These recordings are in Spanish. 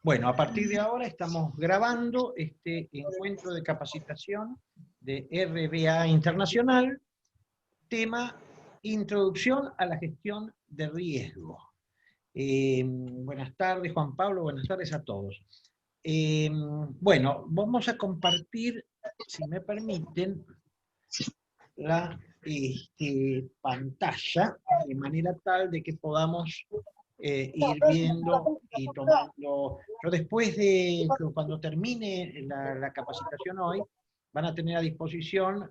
Bueno, a partir de ahora estamos grabando este encuentro de capacitación de RBA Internacional, tema Introducción a la gestión de riesgo. Buenas tardes, Juan Pablo, buenas tardes a todos. Bueno, vamos a compartir, si me permiten, la pantalla, de manera tal de que podamos ir viendo y tomando. Yo después de, cuando termine la capacitación hoy, van a tener a disposición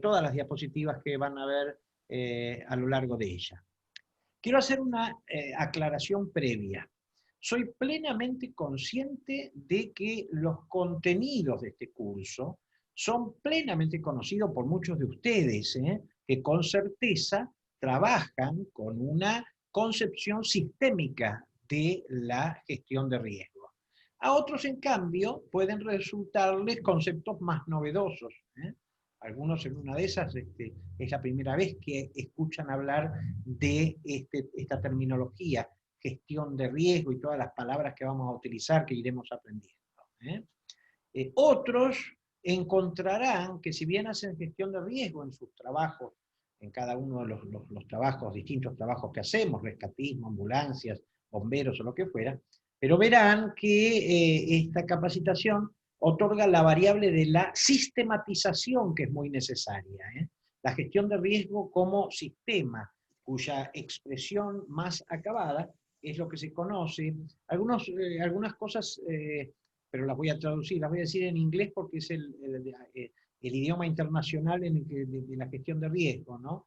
todas las diapositivas que van a ver a lo largo de ella. Quiero hacer una aclaración previa. Soy plenamente consciente de que los contenidos de este curso son plenamente conocidos por muchos de ustedes, que con certeza trabajan con una concepción sistémica de la gestión de riesgo. A otros, en cambio, pueden resultarles conceptos más novedosos. Algunos en una de esas es la primera vez que escuchan hablar de esta terminología, gestión de riesgo y todas las palabras que vamos a utilizar que iremos aprendiendo. Otros encontrarán que si bien hacen gestión de riesgo en sus trabajos, en cada uno de los trabajos, distintos trabajos que hacemos, rescatismo, ambulancias, bomberos o lo que fuera, pero verán que esta capacitación otorga la variable de la sistematización que es muy necesaria. La gestión de riesgo como sistema, cuya expresión más acabada es lo que se conoce. Algunas cosas, pero las voy a traducir, las voy a decir en inglés porque es el idioma internacional en el que, de la gestión de riesgo, ¿no?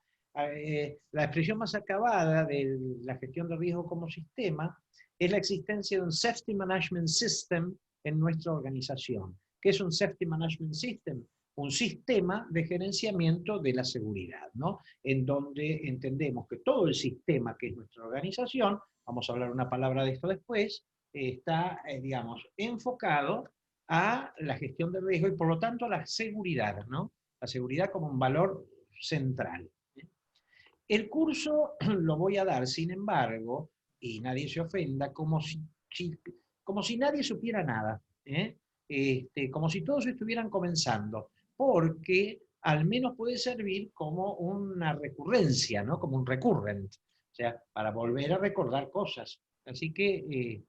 La expresión más acabada de la gestión de riesgo como sistema es la existencia de un Safety Management System en nuestra organización. ¿Qué es un Safety Management System? Un sistema de gerenciamiento de la seguridad, ¿no? En donde entendemos que todo el sistema que es nuestra organización, vamos a hablar una palabra de esto después, está, digamos, enfocado a la gestión de riesgo y por lo tanto a la seguridad, ¿no? La seguridad como un valor central. El curso lo voy a dar, sin embargo, y nadie se ofenda, como si nadie supiera nada, como si todos estuvieran comenzando, porque al menos puede servir como una recurrencia, ¿no? Como un recurrent, o sea, para volver a recordar cosas. Así que,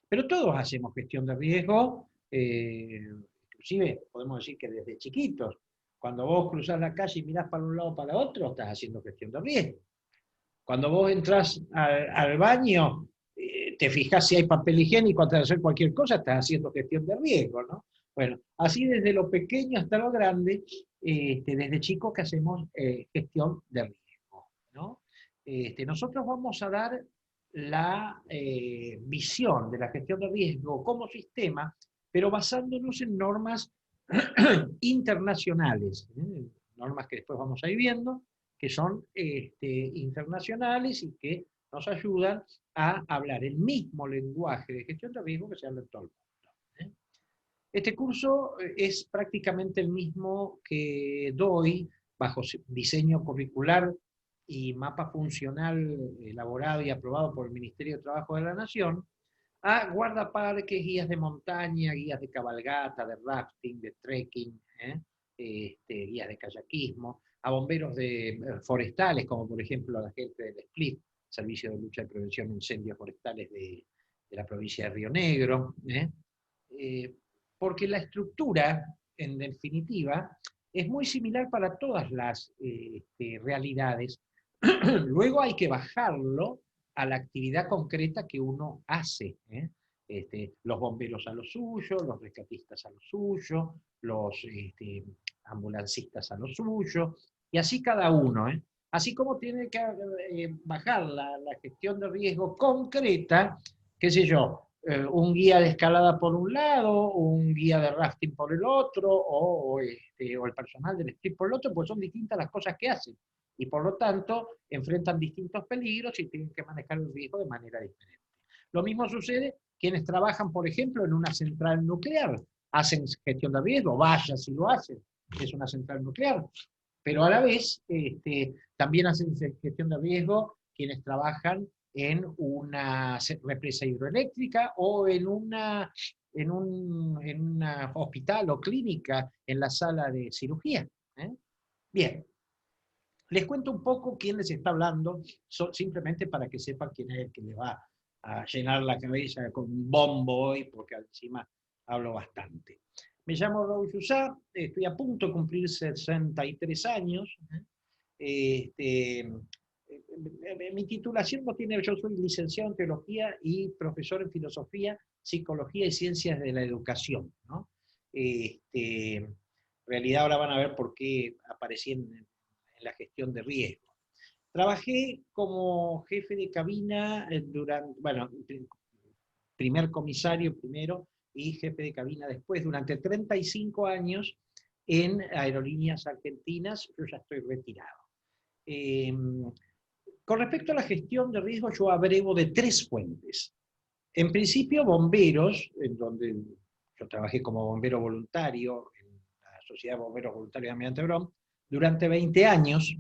pero todos hacemos gestión de riesgo, inclusive podemos decir que desde chiquitos. Cuando vos cruzás la calle y mirás para un lado o para otro, estás haciendo gestión de riesgo. Cuando vos entras al baño, te fijás si hay papel higiénico antes de hacer cualquier cosa, estás haciendo gestión de riesgo, ¿no? Bueno, así desde lo pequeño hasta lo grande, desde chicos que hacemos gestión de riesgo, ¿no? Nosotros vamos a dar la visión de la gestión de riesgo como sistema, pero basándonos en normas internacionales, normas que después vamos a ir viendo, que son internacionales y que nos ayudan a hablar el mismo lenguaje de gestión de riesgo que se habla en todo el mundo. Este curso es prácticamente el mismo que doy bajo diseño curricular y mapa funcional elaborado y aprobado por el Ministerio de Trabajo de la Nación, a guardaparques, guías de montaña, guías de cabalgata, de rafting, de trekking, guías de kayakismo, a bomberos forestales, como por ejemplo la gente del SPLIF, Servicio de Lucha y Prevención de Incendios Forestales de la provincia de Río Negro, porque la estructura, en definitiva, es muy similar para todas las realidades. Luego hay que bajarlo a la actividad concreta que uno hace. Los bomberos a lo suyo, los rescatistas a lo suyo, los ambulancistas a lo suyo, y así cada uno. Así como tiene que bajar la gestión de riesgo concreta, qué sé yo, un guía de escalada por un lado, un guía de rafting por el otro, o el personal del SPLIF por el otro, pues son distintas las cosas que hacen. Y por lo tanto enfrentan distintos peligros y tienen que manejar el riesgo de manera diferente. Lo mismo sucede quienes trabajan, por ejemplo, en una central nuclear. Hacen gestión de riesgo, vaya si lo hacen, es una central nuclear. Pero a la vez también hacen gestión de riesgo quienes trabajan en una represa hidroeléctrica o en un hospital o clínica en la sala de cirugía. Bien, les cuento un poco quién les está hablando, simplemente para que sepan quién es el que les va a llenar la cabeza con un bombo hoy, porque encima hablo bastante. Me llamo Raúl Yusá, estoy a punto de cumplir 63 años. Mi titulación no tiene, yo soy licenciado en teología y profesor en filosofía, psicología y ciencias de la educación, ¿no? En realidad ahora van a ver por qué aparecí en la gestión de riesgo. Trabajé como jefe de cabina durante, bueno, primer comisario primero y jefe de cabina después, durante 35 años en Aerolíneas Argentinas. Yo ya estoy retirado. Con respecto a la gestión de riesgo, yo abrevo de 3 fuentes. En principio, bomberos, en donde yo trabajé como bombero voluntario en la Sociedad de Bomberos Voluntarios de Almirante Brown durante 20 años.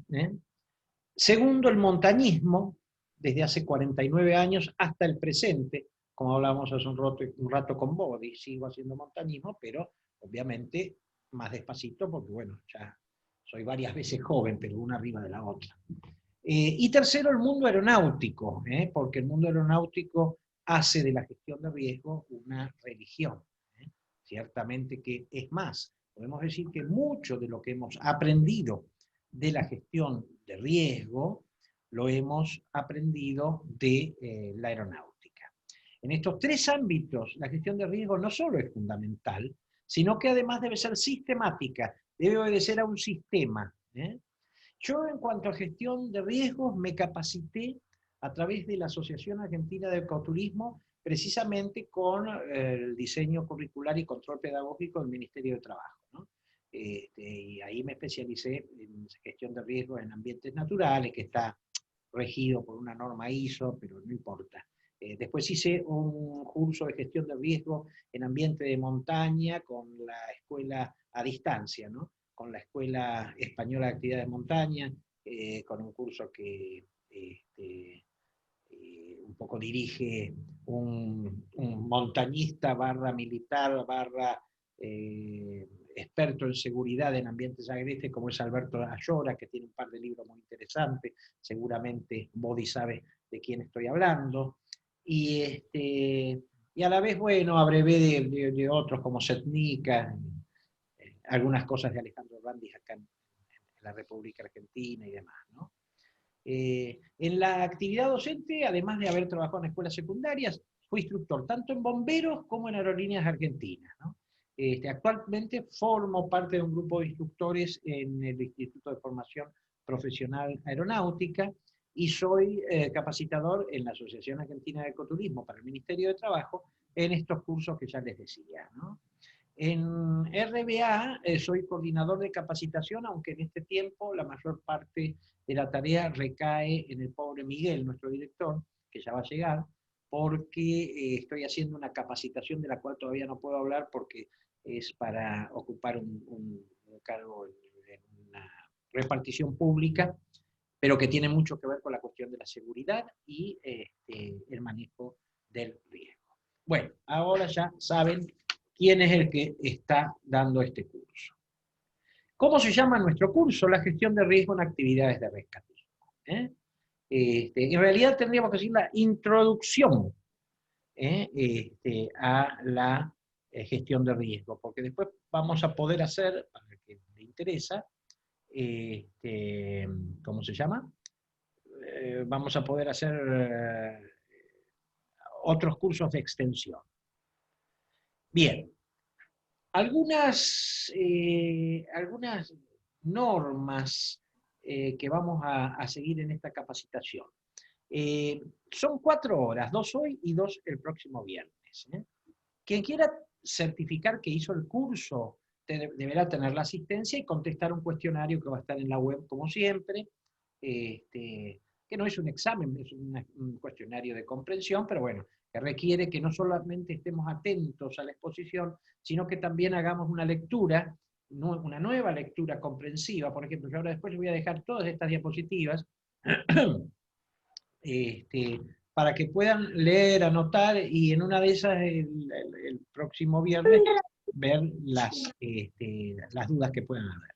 Segundo, el montañismo, desde hace 49 años hasta el presente, como hablábamos hace un rato con Bodi, sigo haciendo montañismo, pero obviamente más despacito, porque bueno, ya soy varias veces joven, pero una arriba de la otra. Y tercero, el mundo aeronáutico, porque el mundo aeronáutico hace de la gestión de riesgo una religión. Ciertamente que es más, podemos decir que mucho de lo que hemos aprendido de la gestión de riesgo lo hemos aprendido de la aeronáutica. En estos 3 ámbitos, la gestión de riesgo no solo es fundamental, sino que además debe ser sistemática, debe obedecer a un sistema. Yo, en cuanto a gestión de riesgos, me capacité a través de la Asociación Argentina de Ecoturismo, precisamente con el diseño curricular y control pedagógico del Ministerio de Trabajo, ¿no? Y ahí me especialicé en gestión de riesgos en ambientes naturales, que está regido por una norma ISO, pero no importa. Después hice un curso de gestión de riesgo en ambiente de montaña con la escuela a distancia, ¿no? Con la Escuela Española de Actividades de Montaña, con un curso que un poco dirige un montañista barra militar barra experto en seguridad en ambientes agrestes como es Alberto Ayora, que tiene un par de libros muy interesantes, seguramente Bodi sabe de quién estoy hablando, y a la vez, bueno, abrevé de otros como Setnica, algunas cosas de Alejandro Randis acá en la República Argentina y demás, ¿no? En la actividad docente, además de haber trabajado en escuelas secundarias, fui instructor tanto en bomberos como en aerolíneas argentinas, ¿no? Actualmente formo parte de un grupo de instructores en el Instituto de Formación Profesional Aeronáutica y soy capacitador en la Asociación Argentina de Ecoturismo para el Ministerio de Trabajo en estos cursos que ya les decía, ¿no? En RBA soy coordinador de capacitación, aunque en este tiempo la mayor parte de la tarea recae en el pobre Miguel, nuestro director, que ya va a llegar, porque estoy haciendo una capacitación de la cual todavía no puedo hablar porque es para ocupar un cargo en una repartición pública, pero que tiene mucho que ver con la cuestión de la seguridad y el manejo del riesgo. Bueno, ahora ya saben quién es el que está dando este curso. ¿Cómo se llama nuestro curso? La gestión de riesgo en actividades de rescatismo. En realidad tendríamos que decir la introducción a la gestión de riesgo, porque después vamos a poder hacer, para el que le interesa, ¿cómo se llama? Vamos a poder hacer otros cursos de extensión. Bien, algunas normas que vamos a seguir en esta capacitación. Son 4 horas, 2 hoy y 2 el próximo viernes. Quien quiera certificar que hizo el curso deberá tener la asistencia y contestar un cuestionario que va a estar en la web como siempre, que no es un examen, es un cuestionario de comprensión, pero bueno, que requiere que no solamente estemos atentos a la exposición, sino que también hagamos una lectura, una nueva lectura comprensiva. Por ejemplo, yo ahora después les voy a dejar todas estas diapositivas para que puedan leer, anotar, y en una de esas, el próximo viernes, ver las dudas que puedan haber.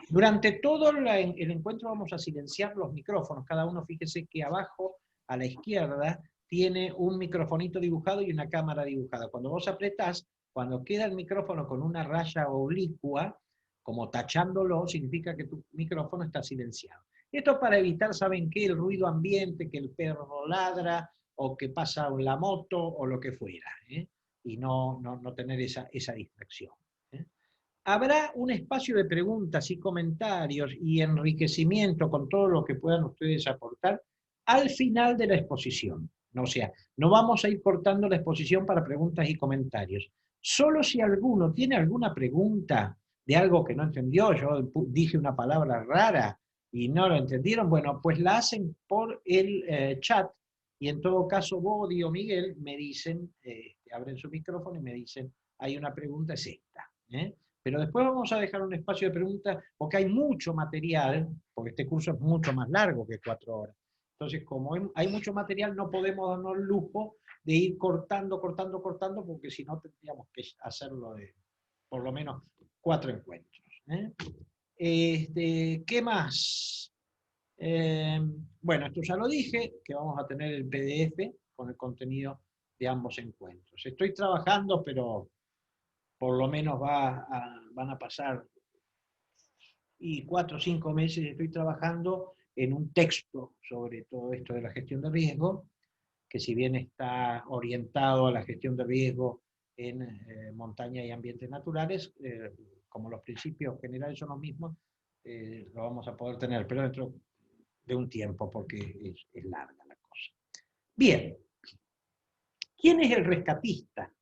Durante todo el encuentro vamos a silenciar los micrófonos. Cada uno, fíjese que abajo, a la izquierda, tiene un microfonito dibujado y una cámara dibujada. Cuando vos apretás, cuando queda el micrófono con una raya oblicua, como tachándolo, significa que tu micrófono está silenciado. Esto para evitar, ¿saben qué? El ruido ambiente, que el perro ladra, o que pasa la moto, o lo que fuera, ¿eh? Y no tener esa distracción. Habrá un espacio de preguntas y comentarios y enriquecimiento con todo lo que puedan ustedes aportar al final de la exposición. O sea, no vamos a ir cortando la exposición para preguntas y comentarios. Solo si alguno tiene alguna pregunta de algo que no entendió, yo dije una palabra rara y no lo entendieron, bueno, pues la hacen por el chat, y en todo caso Bodi o Miguel me dicen, abren su micrófono y me dicen, hay una pregunta, es esta. Pero después vamos a dejar un espacio de preguntas, porque hay mucho material, porque este curso es mucho más largo que 4 horas. Entonces, como hay mucho material, no podemos darnos el lujo de ir cortando, porque si no tendríamos que hacerlo de por lo menos 4 encuentros. ¿Qué más? Bueno, esto ya lo dije, que vamos a tener el PDF con el contenido de ambos encuentros. Estoy trabajando, pero por lo menos van a pasar 4 o 5 meses. Estoy trabajando en un texto sobre todo esto de la gestión de riesgo, que si bien está orientado a la gestión de riesgo en montaña y ambientes naturales, como los principios generales son los mismos, lo vamos a poder tener, pero dentro de un tiempo, porque es larga la cosa. Bien, ¿quién es el rescatista?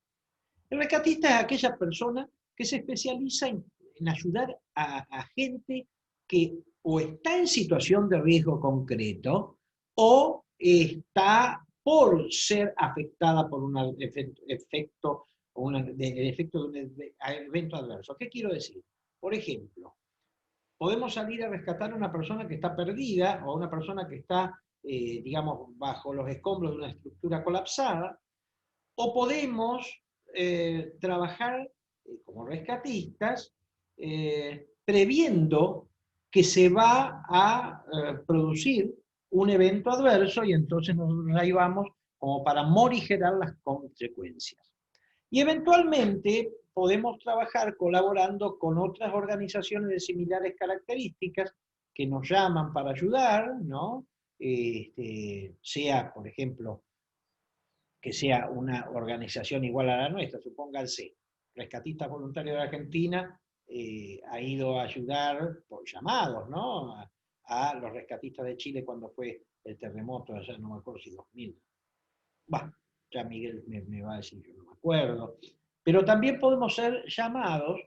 El rescatista es aquella persona que se especializa en ayudar a gente que o está en situación de riesgo concreto o está por ser afectada por un efecto de un evento adverso. ¿Qué quiero decir? Por ejemplo, podemos salir a rescatar a una persona que está perdida o a una persona que está, digamos, bajo los escombros de una estructura colapsada, o podemos trabajar como rescatistas previendo que se va a producir un evento adverso, y entonces nosotros ahí vamos como para morigerar las consecuencias. Y eventualmente podemos trabajar colaborando con otras organizaciones de similares características que nos llaman para ayudar, ¿no? Sea, por ejemplo, que sea una organización igual a la nuestra, supónganse, Rescatistas Voluntarios de Argentina ha ido a ayudar por llamados, ¿no? A los rescatistas de Chile cuando fue el terremoto, allá no me acuerdo si 2000. Bah, ya Miguel me va a decir, yo no me acuerdo. Pero también podemos ser llamados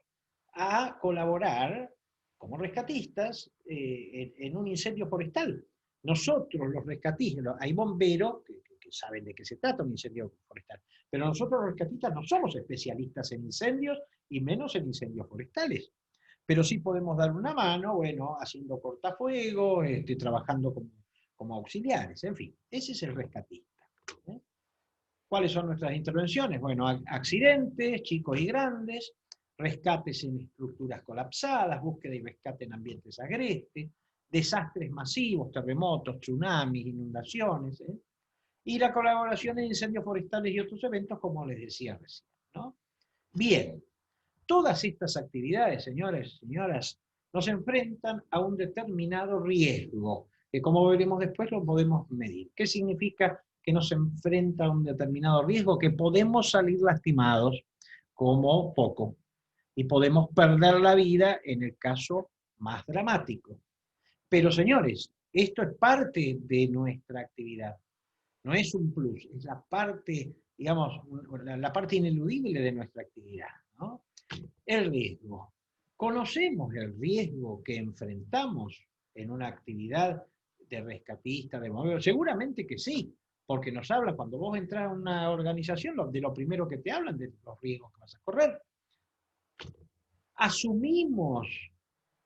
a colaborar como rescatistas en un incendio forestal. Nosotros, los rescatistas, hay bomberos que saben de qué se trata un incendio forestal, pero nosotros los rescatistas no somos especialistas en incendios y menos en incendios forestales. Pero sí podemos dar una mano, bueno, haciendo cortafuegos, trabajando como auxiliares, en fin, ese es el rescatista. ¿Cuáles son nuestras intervenciones? Bueno, accidentes, chicos y grandes, rescates en estructuras colapsadas, búsqueda y rescate en ambientes agrestes, desastres masivos, terremotos, tsunamis, inundaciones, y la colaboración en incendios forestales y otros eventos, como les decía recién, ¿no? Bien, todas estas actividades, señores, señoras, nos enfrentan a un determinado riesgo, que como veremos después lo podemos medir. ¿Qué significa que nos enfrenta a un determinado riesgo? Que podemos salir lastimados como poco, y podemos perder la vida en el caso más dramático. Pero señores, esto es parte de nuestra actividad, no es un plus, es la parte, digamos, la parte ineludible de nuestra actividad, ¿no? El riesgo. ¿Conocemos el riesgo que enfrentamos en una actividad de rescatista, de bombero? Seguramente que sí, porque nos habla, cuando vos entras a una organización, de lo primero que te hablan de los riesgos que vas a correr. ¿Asumimos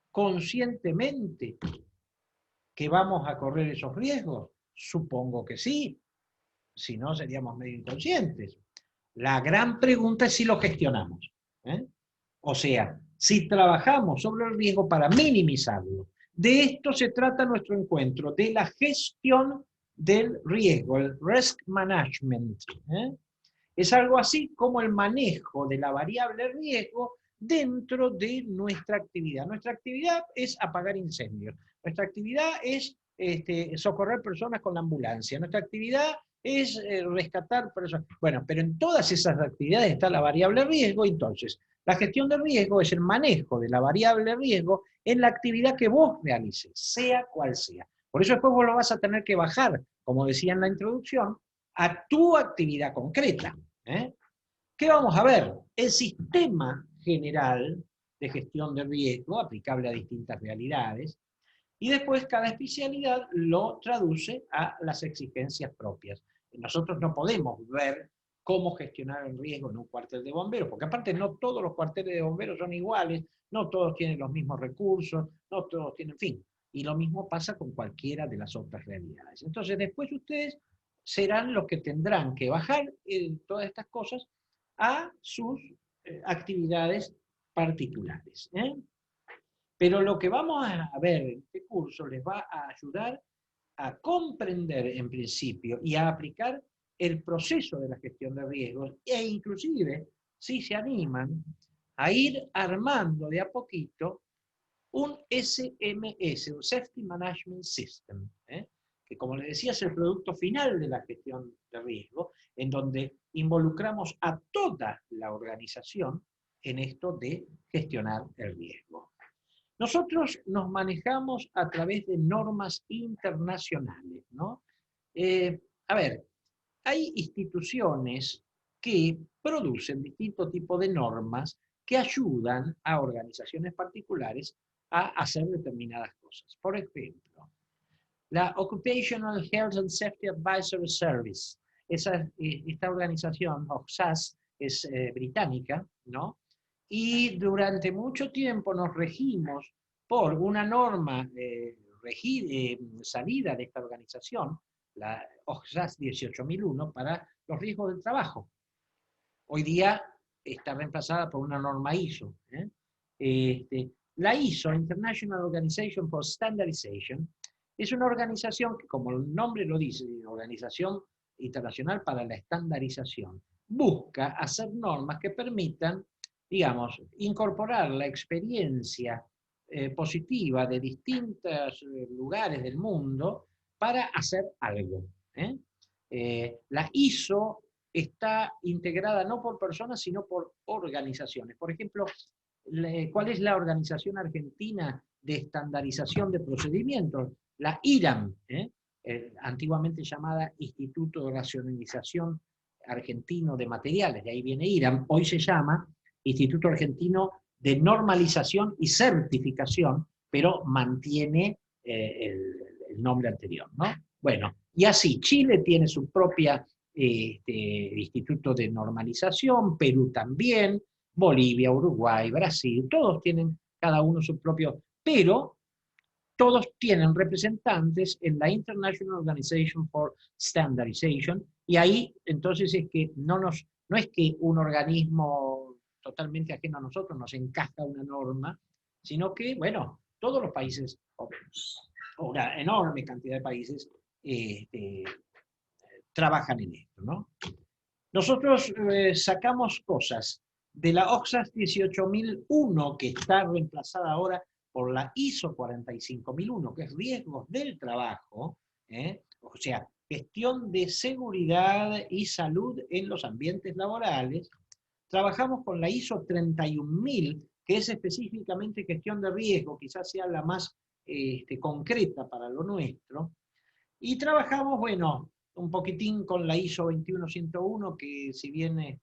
conscientemente que vamos a correr esos riesgos? Supongo que sí. si no seríamos medio inconscientes. La gran pregunta es si lo gestionamos. ¿Eh? O sea, si trabajamos sobre el riesgo para minimizarlo. De esto se trata nuestro encuentro, de la gestión del riesgo, el risk management. ¿Eh? Es algo así como el manejo de la variable riesgo dentro de nuestra actividad. Nuestra actividad es apagar incendios. Nuestra actividad es socorrer personas con la ambulancia. Nuestra actividad es rescatar personas. Bueno, pero en todas esas actividades está la variable riesgo. Entonces, la gestión de riesgo es el manejo de la variable riesgo en la actividad que vos realices, sea cual sea. Por eso después vos lo vas a tener que bajar, como decía en la introducción, a tu actividad concreta. ¿Eh? ¿Qué vamos a ver? El sistema general de gestión de riesgo aplicable a distintas realidades, y después cada especialidad lo traduce a las exigencias propias. Nosotros no podemos ver cómo gestionar el riesgo en un cuartel de bomberos, porque aparte no todos los cuarteles de bomberos son iguales, no todos tienen los mismos recursos, no todos tienen, en fin. Y lo mismo pasa con cualquiera de las otras realidades. Entonces después ustedes serán los que tendrán que bajar todas estas cosas a sus actividades particulares. ¿Eh? Pero lo que vamos a ver en este curso les va a ayudar a comprender en principio y a aplicar el proceso de la gestión de riesgos e inclusive, si se animan, a ir armando de a poquito un SMS, un Safety Management System, que como les decía es el producto final de la gestión de riesgo, en donde involucramos a toda la organización en esto de gestionar el riesgo. Nosotros nos manejamos a través de normas internacionales, ¿no? A ver, hay instituciones que producen distintos tipos de normas que ayudan a organizaciones particulares a hacer determinadas cosas. Por ejemplo, la Occupational Health and Safety Advisory Service, esta organización, OHSAS, es británica, ¿no? Y durante mucho tiempo nos regimos por una norma salida de esta organización, la OHSAS 18001, para los riesgos del trabajo. Hoy día está reemplazada por una norma ISO. La ISO, International Organization for Standardization, es una organización que, como el nombre lo dice, Organización Internacional para la Estandarización, busca hacer normas que permitan, digamos, incorporar la experiencia positiva de distintos lugares del mundo para hacer algo. La ISO está integrada no por personas, sino por organizaciones. Por ejemplo, ¿cuál es la Organización Argentina de Estandarización de Procedimientos? La IRAM, antiguamente llamada Instituto de Racionalización Argentino de Materiales, de ahí viene IRAM, hoy se llama Instituto Argentino de Normalización y Certificación, pero mantiene el nombre anterior, ¿no? Bueno, y así, Chile tiene su propia Instituto de Normalización, Perú también, Bolivia, Uruguay, Brasil, todos tienen cada uno su propio, pero todos tienen representantes en la International Organization for Standardization, y ahí entonces es que no es que un organismo totalmente ajeno a nosotros nos encaja una norma, sino que, bueno, todos los países, o una enorme cantidad de países, trabajan en esto, ¿no? Nosotros sacamos cosas de la OHSAS 18001, que está reemplazada ahora por la ISO 45001, que es riesgos del trabajo, o sea, gestión de seguridad y salud en los ambientes laborales. Trabajamos con la ISO 31000, que es específicamente gestión de riesgo, quizás sea la más concreta para lo nuestro. Y trabajamos, bueno, un poquitín con la ISO 21101, que si bien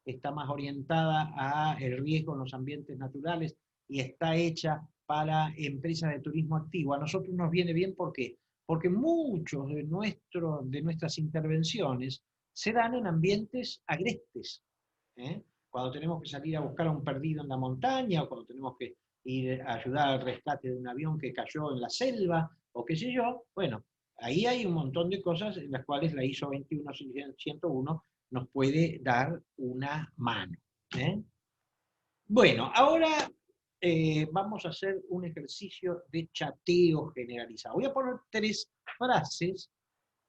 está más orientada a el riesgo en los ambientes naturales y está hecha para empresas de turismo activo, a nosotros nos viene bien, ¿por qué? Porque muchos de nuestras intervenciones se dan en ambientes agrestes. Cuando tenemos que salir a buscar a un perdido en la montaña, o cuando tenemos que ir a ayudar al rescate de un avión que cayó en la selva, o qué sé yo, bueno, Ahí hay un montón de cosas en las cuales la ISO 21101 nos puede dar una mano. ¿Eh? Bueno, ahora vamos a hacer un ejercicio de chateo generalizado. Voy a poner 3 frases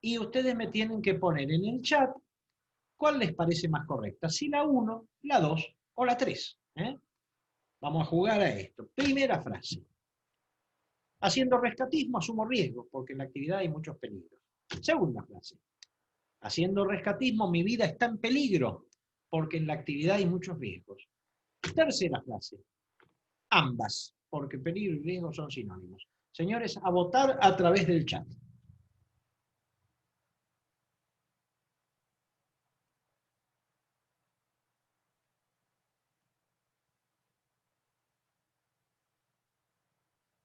y ustedes me tienen que poner en el chat cuál les parece más correcta, si la 1, la 2 o la 3. ¿Eh? Vamos a jugar a esto. Primera frase. Haciendo rescatismo asumo riesgos, porque en la actividad hay muchos peligros. Segunda frase. Haciendo rescatismo mi vida está en peligro, porque en la actividad hay muchos riesgos. Tercera frase. Ambas, porque peligro y riesgo son sinónimos. Señores, a votar a través del chat.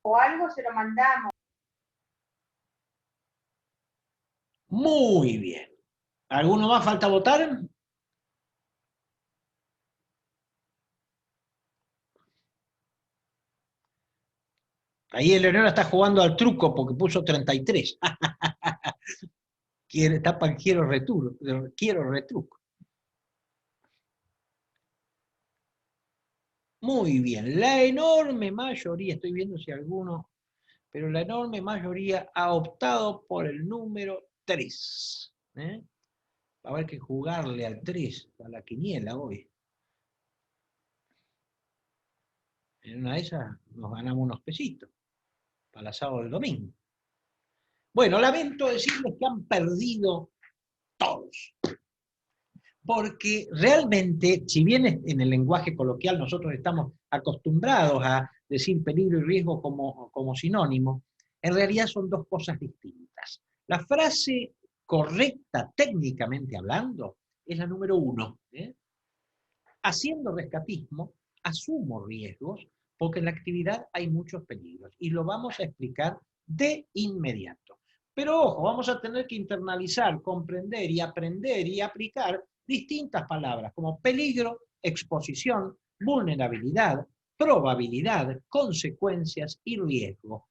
O algo se lo mandamos. Muy bien. ¿Alguno más falta votar? Ahí Eleonora está jugando al truco porque puso 33. Quiero retruco. Muy bien. La enorme mayoría, estoy viendo si alguno, pero la enorme mayoría ha optado por el número 3. ¿Eh? Va a haber que jugarle al 3, a la quiniela hoy. En una de esas nos ganamos unos pesitos para el sábado o el domingo. Bueno, lamento decirles que han perdido todos. Porque realmente, si bien en el lenguaje coloquial nosotros estamos acostumbrados a decir peligro y riesgo como sinónimo, en realidad son dos cosas distintas. La frase correcta, técnicamente hablando, es la número 1. Haciendo rescatismo, asumo riesgos, porque en la actividad hay muchos peligros. Y lo vamos a explicar de inmediato. Pero ojo, vamos a tener que internalizar, comprender y aprender y aplicar distintas palabras como peligro, exposición, vulnerabilidad, probabilidad, consecuencias y riesgo.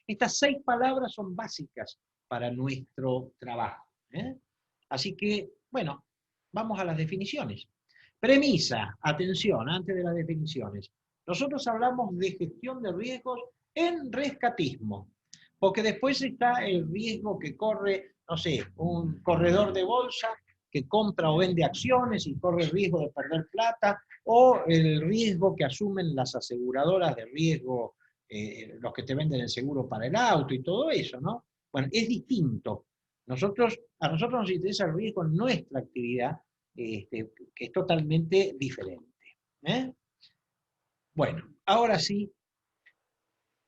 Estas 6 palabras son básicas para nuestro trabajo. Así que, bueno, vamos a las definiciones. Premisa, atención, antes de las definiciones. Nosotros hablamos de gestión de riesgos en rescatismo, porque después está el riesgo que corre, no sé, un corredor de bolsa que compra o vende acciones y corre el riesgo de perder plata, o el riesgo que asumen las aseguradoras de riesgo, los que te venden el seguro para el auto y todo eso, ¿no? Bueno, es distinto. A nosotros nos interesa el riesgo en nuestra actividad, que es totalmente diferente. ¿Eh? Bueno, ahora sí,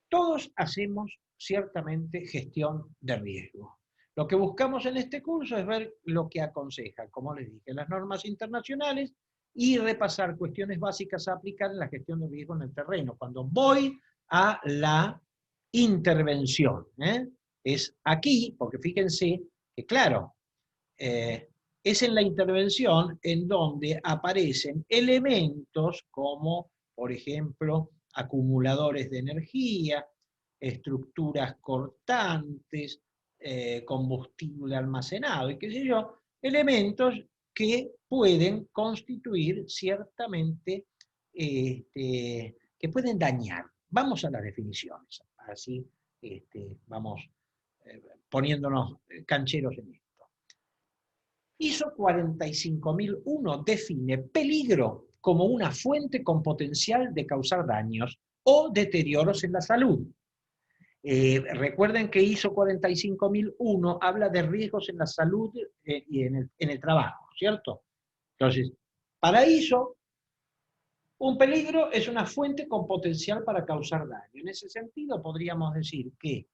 todos hacemos ciertamente gestión de riesgo. Lo que buscamos en este curso es ver lo que aconseja, como les dije, las normas internacionales y repasar cuestiones básicas a aplicar en la gestión de riesgo en el terreno. Cuando voy a la intervención, es aquí, porque fíjense que claro, es en la intervención en donde aparecen elementos como, por ejemplo, acumuladores de energía, estructuras cortantes, combustible almacenado y qué sé yo, elementos que pueden constituir ciertamente, que pueden dañar. Vamos a las definiciones, así vamos poniéndonos cancheros en esto. ISO 45001 define peligro como una fuente con potencial de causar daños o deterioros en la salud. Recuerden que ISO 45001 habla de riesgos en la salud y en el trabajo, ¿cierto? Entonces, para ISO, un peligro es una fuente con potencial para causar daño. En ese sentido, podríamos decir que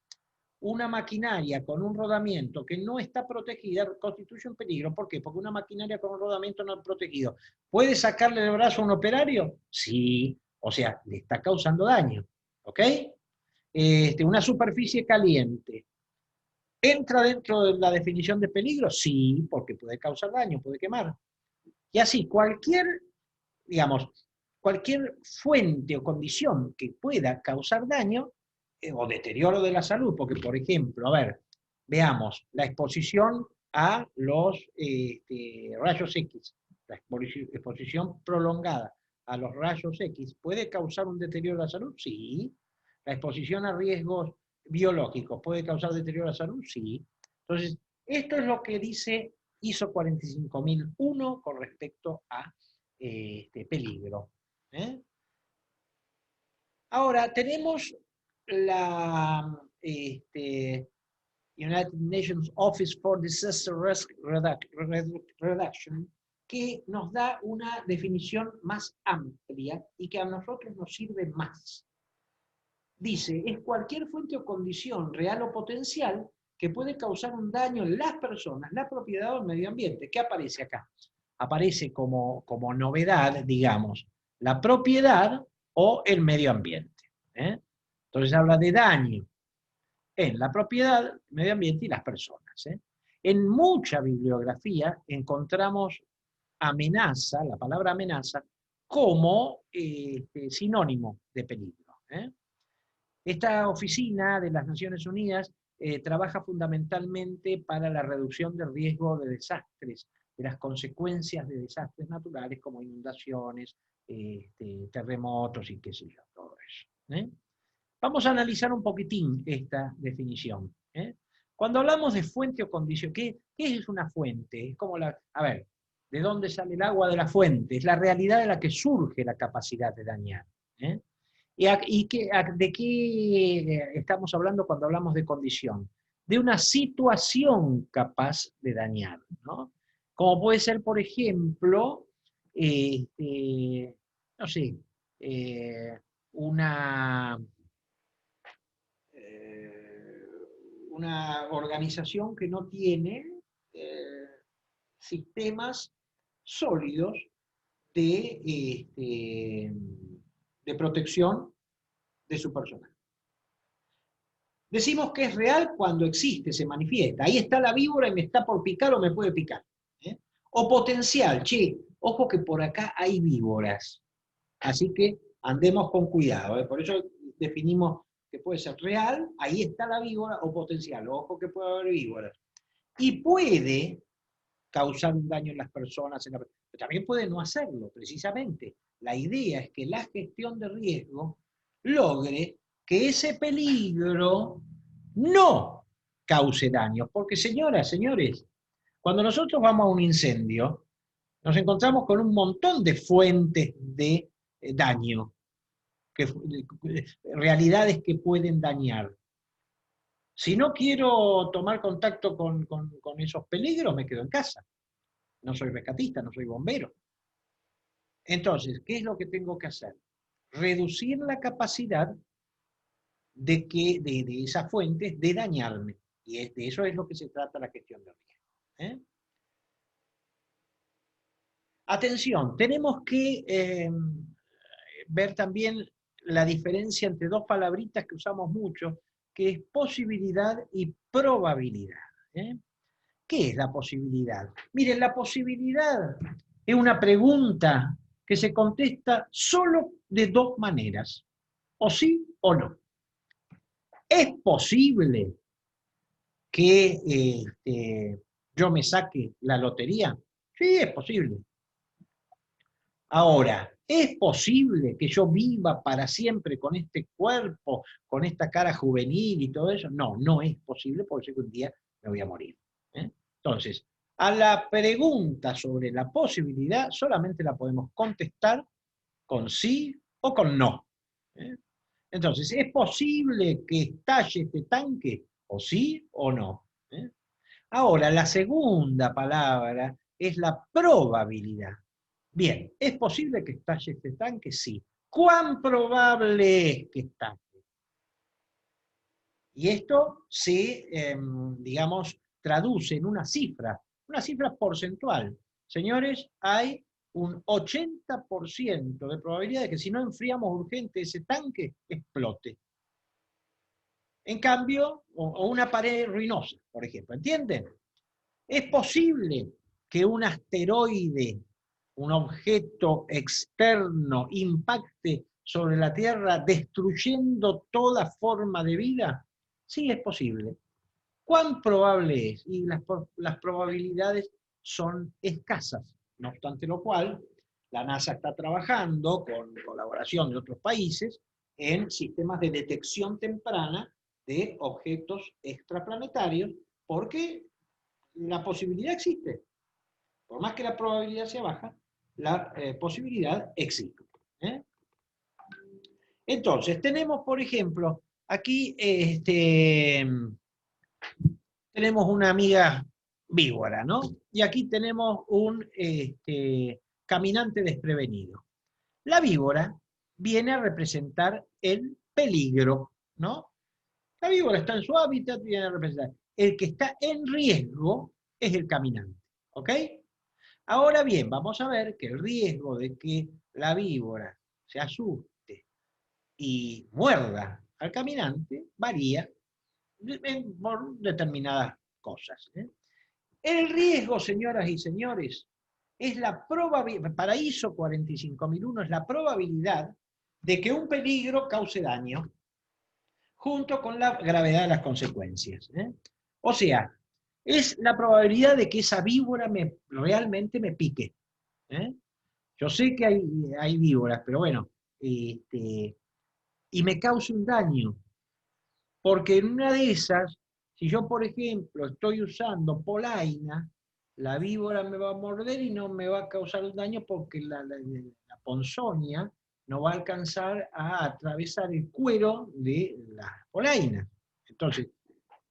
una maquinaria con un rodamiento que no está protegida constituye un peligro. ¿Por qué? Porque una maquinaria con un rodamiento no protegido, ¿puede sacarle el brazo a un operario? Sí, o sea, le está causando daño. ¿Ok? Una superficie caliente, ¿entra dentro de la definición de peligro? Sí, porque puede causar daño, puede quemar. Y así, digamos, cualquier fuente o condición que pueda causar daño o deterioro de la salud, porque por ejemplo, a ver, Veamos, la exposición a los rayos X, la exposición prolongada a los rayos X, ¿puede causar un deterioro de la salud? Sí. ¿La exposición a riesgos biológicos puede causar deterioro de la salud? Sí. Entonces, esto es lo que dice ISO 45001 con respecto a peligro. Ahora, tenemos la United Nations Office for Disaster Risk Reduction, que nos da una definición más amplia y que a nosotros nos sirve más. Dice, es cualquier fuente o condición real o potencial que puede causar un daño en las personas, la propiedad o el medio ambiente. ¿Qué aparece acá? Aparece como novedad, digamos, la propiedad o el medio ambiente. Entonces habla de daño en la propiedad, el medio ambiente y las personas. En mucha bibliografía encontramos amenaza, la palabra amenaza, como sinónimo de peligro. Esta oficina de las Naciones Unidas trabaja fundamentalmente para la reducción del riesgo de desastres, de las consecuencias de desastres naturales como inundaciones, terremotos y qué sé yo, todo eso. Vamos a analizar un poquitín esta definición. Cuando hablamos de fuente o condición, ¿qué es una fuente? Es como a ver, ¿de dónde sale el agua de la fuente? Es la realidad de la que surge la capacidad de dañar. ¿De qué estamos hablando cuando hablamos de condición? De una situación capaz de dañar, ¿no? Como puede ser, por ejemplo, no sé, una organización que no tiene sistemas sólidos de protección de su personal. Decimos que es real cuando existe, se manifiesta. Ahí está la víbora y me está por picar o me puede picar. O potencial, che, ojo que por acá hay víboras. Así que andemos con cuidado. Por eso definimos que puede ser real, ahí está la víbora, o potencial, ojo que puede haber víboras. Y puede causar un daño en las personas, pero también puede no hacerlo, precisamente. La idea es que la gestión de riesgo logre que ese peligro no cause daño. Porque, señoras, señores, cuando nosotros vamos a un incendio, nos encontramos con un montón de fuentes de daño, realidades que pueden dañar. Si no quiero tomar contacto con esos peligros, me quedo en casa. No soy rescatista, no soy bombero. Entonces, ¿qué es lo que tengo que hacer? Reducir la capacidad de esas fuentes de dañarme. Y de eso es lo que se trata la gestión de riesgo. Atención, tenemos que ver también la diferencia entre dos palabritas que usamos mucho, que es posibilidad y probabilidad. ¿Qué es la posibilidad? Miren, la posibilidad es una pregunta que se contesta solo de dos maneras, o sí o no. ¿Es posible que yo me saque la lotería? Sí, es posible. Ahora, ¿es posible que yo viva para siempre con este cuerpo, con esta cara juvenil y todo eso? No, no es posible porque sé que un día me voy a morir. Entonces, a la pregunta sobre la posibilidad solamente la podemos contestar con sí o con no. Entonces, ¿es posible que estalle este tanque? ¿O sí o no? Ahora, la segunda palabra es la probabilidad. Bien, ¿es posible que estalle este tanque? Sí. ¿Cuán probable es que estalle? Y esto se, digamos, traduce en una cifra porcentual. Señores, hay un 80% de probabilidad de que si no enfriamos urgente ese tanque, explote. En cambio, o una pared ruinosa, por ejemplo, ¿entienden? Es posible que un asteroide, un objeto externo, impacte sobre la Tierra destruyendo toda forma de vida. Sí, es posible. ¿Cuán probable es? Y las probabilidades son escasas. No obstante lo cual, la NASA está trabajando con colaboración de otros países en sistemas de detección temprana de objetos extraplanetarios, porque la posibilidad existe. Por más que la probabilidad sea baja, la posibilidad existe. ¿Eh? Entonces, tenemos, por ejemplo, aquí tenemos una amiga víbora, ¿no? Y aquí tenemos un caminante desprevenido. La víbora viene a representar el peligro, ¿no? La víbora está en su hábitat, viene a representar. El que está en riesgo es el caminante, ¿ok? Ahora bien, vamos a ver que el riesgo de que la víbora se asuste y muerda al caminante varía por determinadas cosas. ¿Eh? El riesgo, señoras y señores, es la probabilidad, para ISO 45001 es la probabilidad de que un peligro cause daño, junto con la gravedad de las consecuencias. ¿Eh? O sea, es la probabilidad de que esa víbora realmente me pique. ¿Eh? Yo sé que hay víboras, pero bueno, y me cause un daño. Porque en una de esas, si yo, por ejemplo, estoy usando polaina, la víbora me va a morder y no me va a causar un daño porque la ponzoña no va a alcanzar a atravesar el cuero de la polaina. Entonces,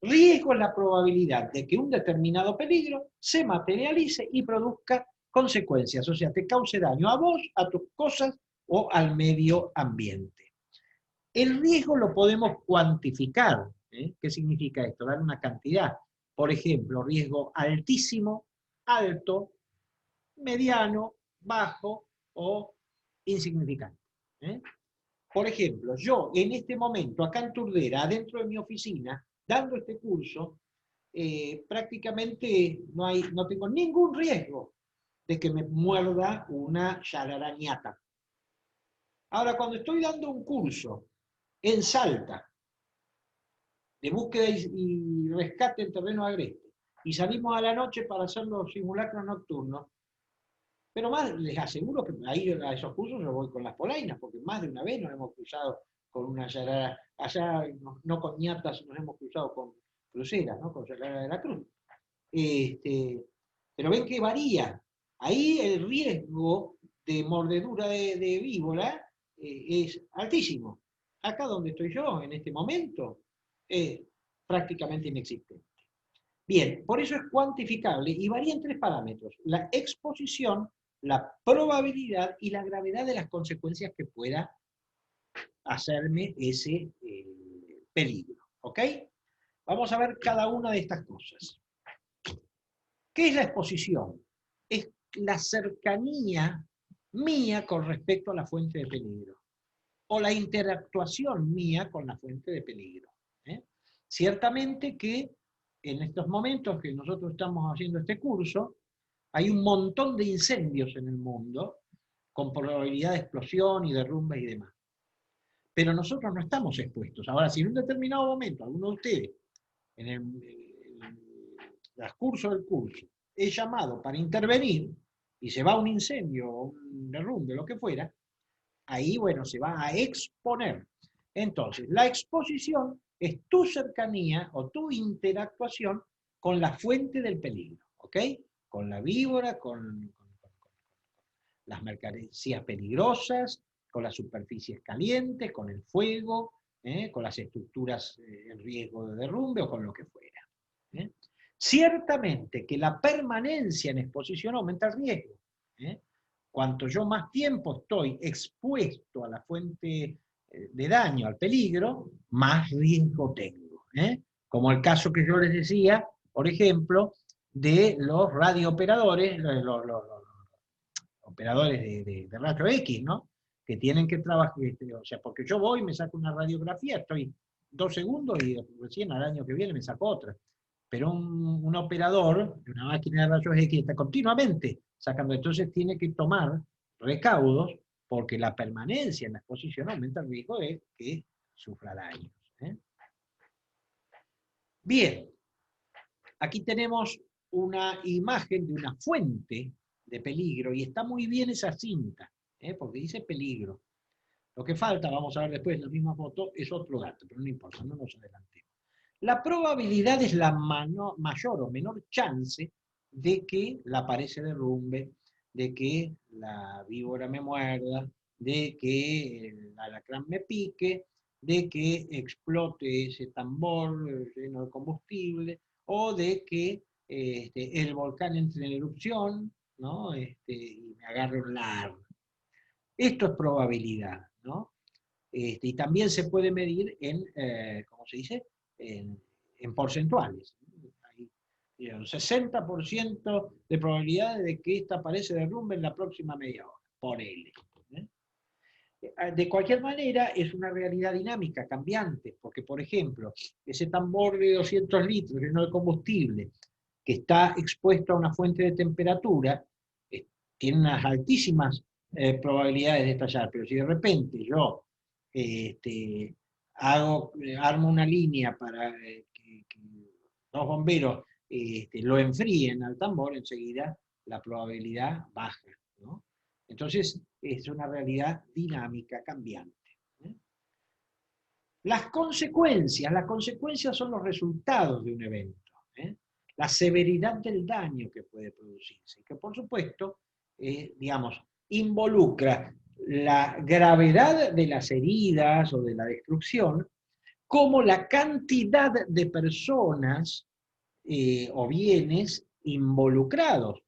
riesgo es la probabilidad de que un determinado peligro se materialice y produzca consecuencias, o sea, te cause daño a vos, a tus cosas o al medio ambiente. El riesgo lo podemos cuantificar. ¿Eh? ¿Qué significa esto? Dar una cantidad. Por ejemplo, riesgo altísimo, alto, mediano, bajo o insignificante. ¿Eh? Por ejemplo, yo en este momento, acá en Turdera, adentro de mi oficina, dando este curso, prácticamente no tengo ningún riesgo de que me muerda una yararañata. Ahora, cuando estoy dando un curso en Salta, de búsqueda y rescate en terreno agreste, y salimos a la noche para hacer los simulacros nocturnos, pero más les aseguro que ahí a esos cursos yo voy con las polainas, porque más de una vez nos hemos cruzado con una yarara, allá no con ñatas, nos hemos cruzado con cruceras, ¿no? Con yarara de la cruz. Pero ven que varía. Ahí el riesgo de mordedura de víbora es altísimo. Acá donde estoy yo, en este momento, es prácticamente inexistente. Bien, por eso es cuantificable y varía en 3 parámetros: la exposición, la probabilidad y la gravedad de las consecuencias que pueda hacerme ese peligro. ¿Ok? Vamos a ver cada una de estas cosas. ¿Qué es la exposición? Es la cercanía mía con respecto a la fuente de peligro, o la interactuación mía con la fuente de peligro. ¿Eh? Ciertamente que en estos momentos que nosotros estamos haciendo este curso, hay un montón de incendios en el mundo, con probabilidad de explosión y derrumbes y demás. Pero nosotros no estamos expuestos. Ahora, si en un determinado momento alguno de ustedes, en el transcurso del curso, es llamado para intervenir y se va a un incendio o un derrumbe, lo que fuera, ahí, bueno, se va a exponer. Entonces, la exposición es tu cercanía o tu interactuación con la fuente del peligro, ¿ok? Con la víbora, con las mercancías peligrosas, con las superficies calientes, con el fuego, con las estructuras en riesgo de derrumbe o con lo que fuera. Ciertamente que la permanencia en exposición aumenta el riesgo. Cuanto yo más tiempo estoy expuesto a la fuente de daño, al peligro, más riesgo tengo. Como el caso que yo les decía, por ejemplo, de los radiooperadores, los operadores de rayos X, ¿no? Que tienen que trabajar, o sea, porque yo voy, me saco una radiografía, estoy 2 segundos y recién al año que viene me saco otra. Pero un operador de una máquina de rayos X está continuamente sacando, entonces tiene que tomar recaudos porque la permanencia en la exposición aumenta el riesgo de que sufra daños. Bien, Aquí tenemos una imagen de una fuente de peligro, y está muy bien esa cinta, porque dice peligro. Lo que falta, vamos a ver después en la misma foto, es otro dato, pero no importa, no nos adelantemos. La probabilidad es la mayor o menor chance de que la pared se derrumbe, de que la víbora me muerda, de que el alacrán me pique, de que explote ese tambor lleno de combustible, o de que el volcán entre en erupción, ¿no? Y me agarre un largo. Esto es probabilidad, ¿no? Y también se puede medir en, ¿cómo se dice? En porcentuales. Hay un 60% de probabilidad de que esta pared se derrumbe en la próxima media hora, por L. De cualquier manera, es una realidad dinámica, cambiante, porque, por ejemplo, ese tambor de 200 litros lleno de combustible, que está expuesto a una fuente de temperatura, tiene unas altísimas probabilidades de estallar, pero si de repente yo armo una línea para que los bomberos lo enfríen al tambor, enseguida la probabilidad baja, ¿no? Entonces, es una realidad dinámica, cambiante. Las consecuencias son los resultados de un evento, la severidad del daño que puede producirse, y que por supuesto, digamos, involucra la gravedad de las heridas o de la destrucción, como la cantidad de personas o bienes involucrados.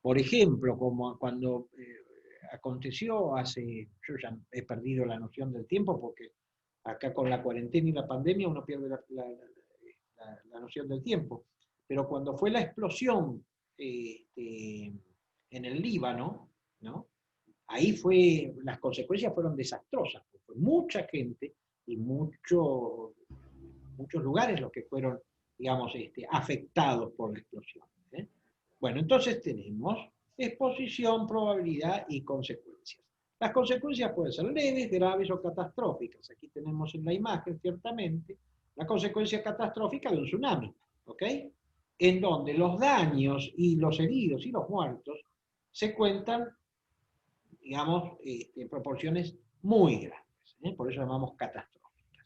Por ejemplo, como cuando aconteció yo ya he perdido la noción del tiempo, porque acá con la cuarentena y la pandemia uno pierde la noción del tiempo. Pero cuando fue la explosión en el Líbano, ¿no? Ahí las consecuencias fueron desastrosas. Fue mucha gente y muchos lugares los que fueron, digamos, afectados por la explosión. Bueno, entonces tenemos exposición, probabilidad y consecuencias. Las consecuencias pueden ser leves, graves o catastróficas. Aquí tenemos en la imagen, ciertamente, la consecuencia catastrófica de un tsunami, ¿ok? En donde los daños y los heridos y los muertos se cuentan, digamos, en proporciones muy grandes. Por eso llamamos catastróficas.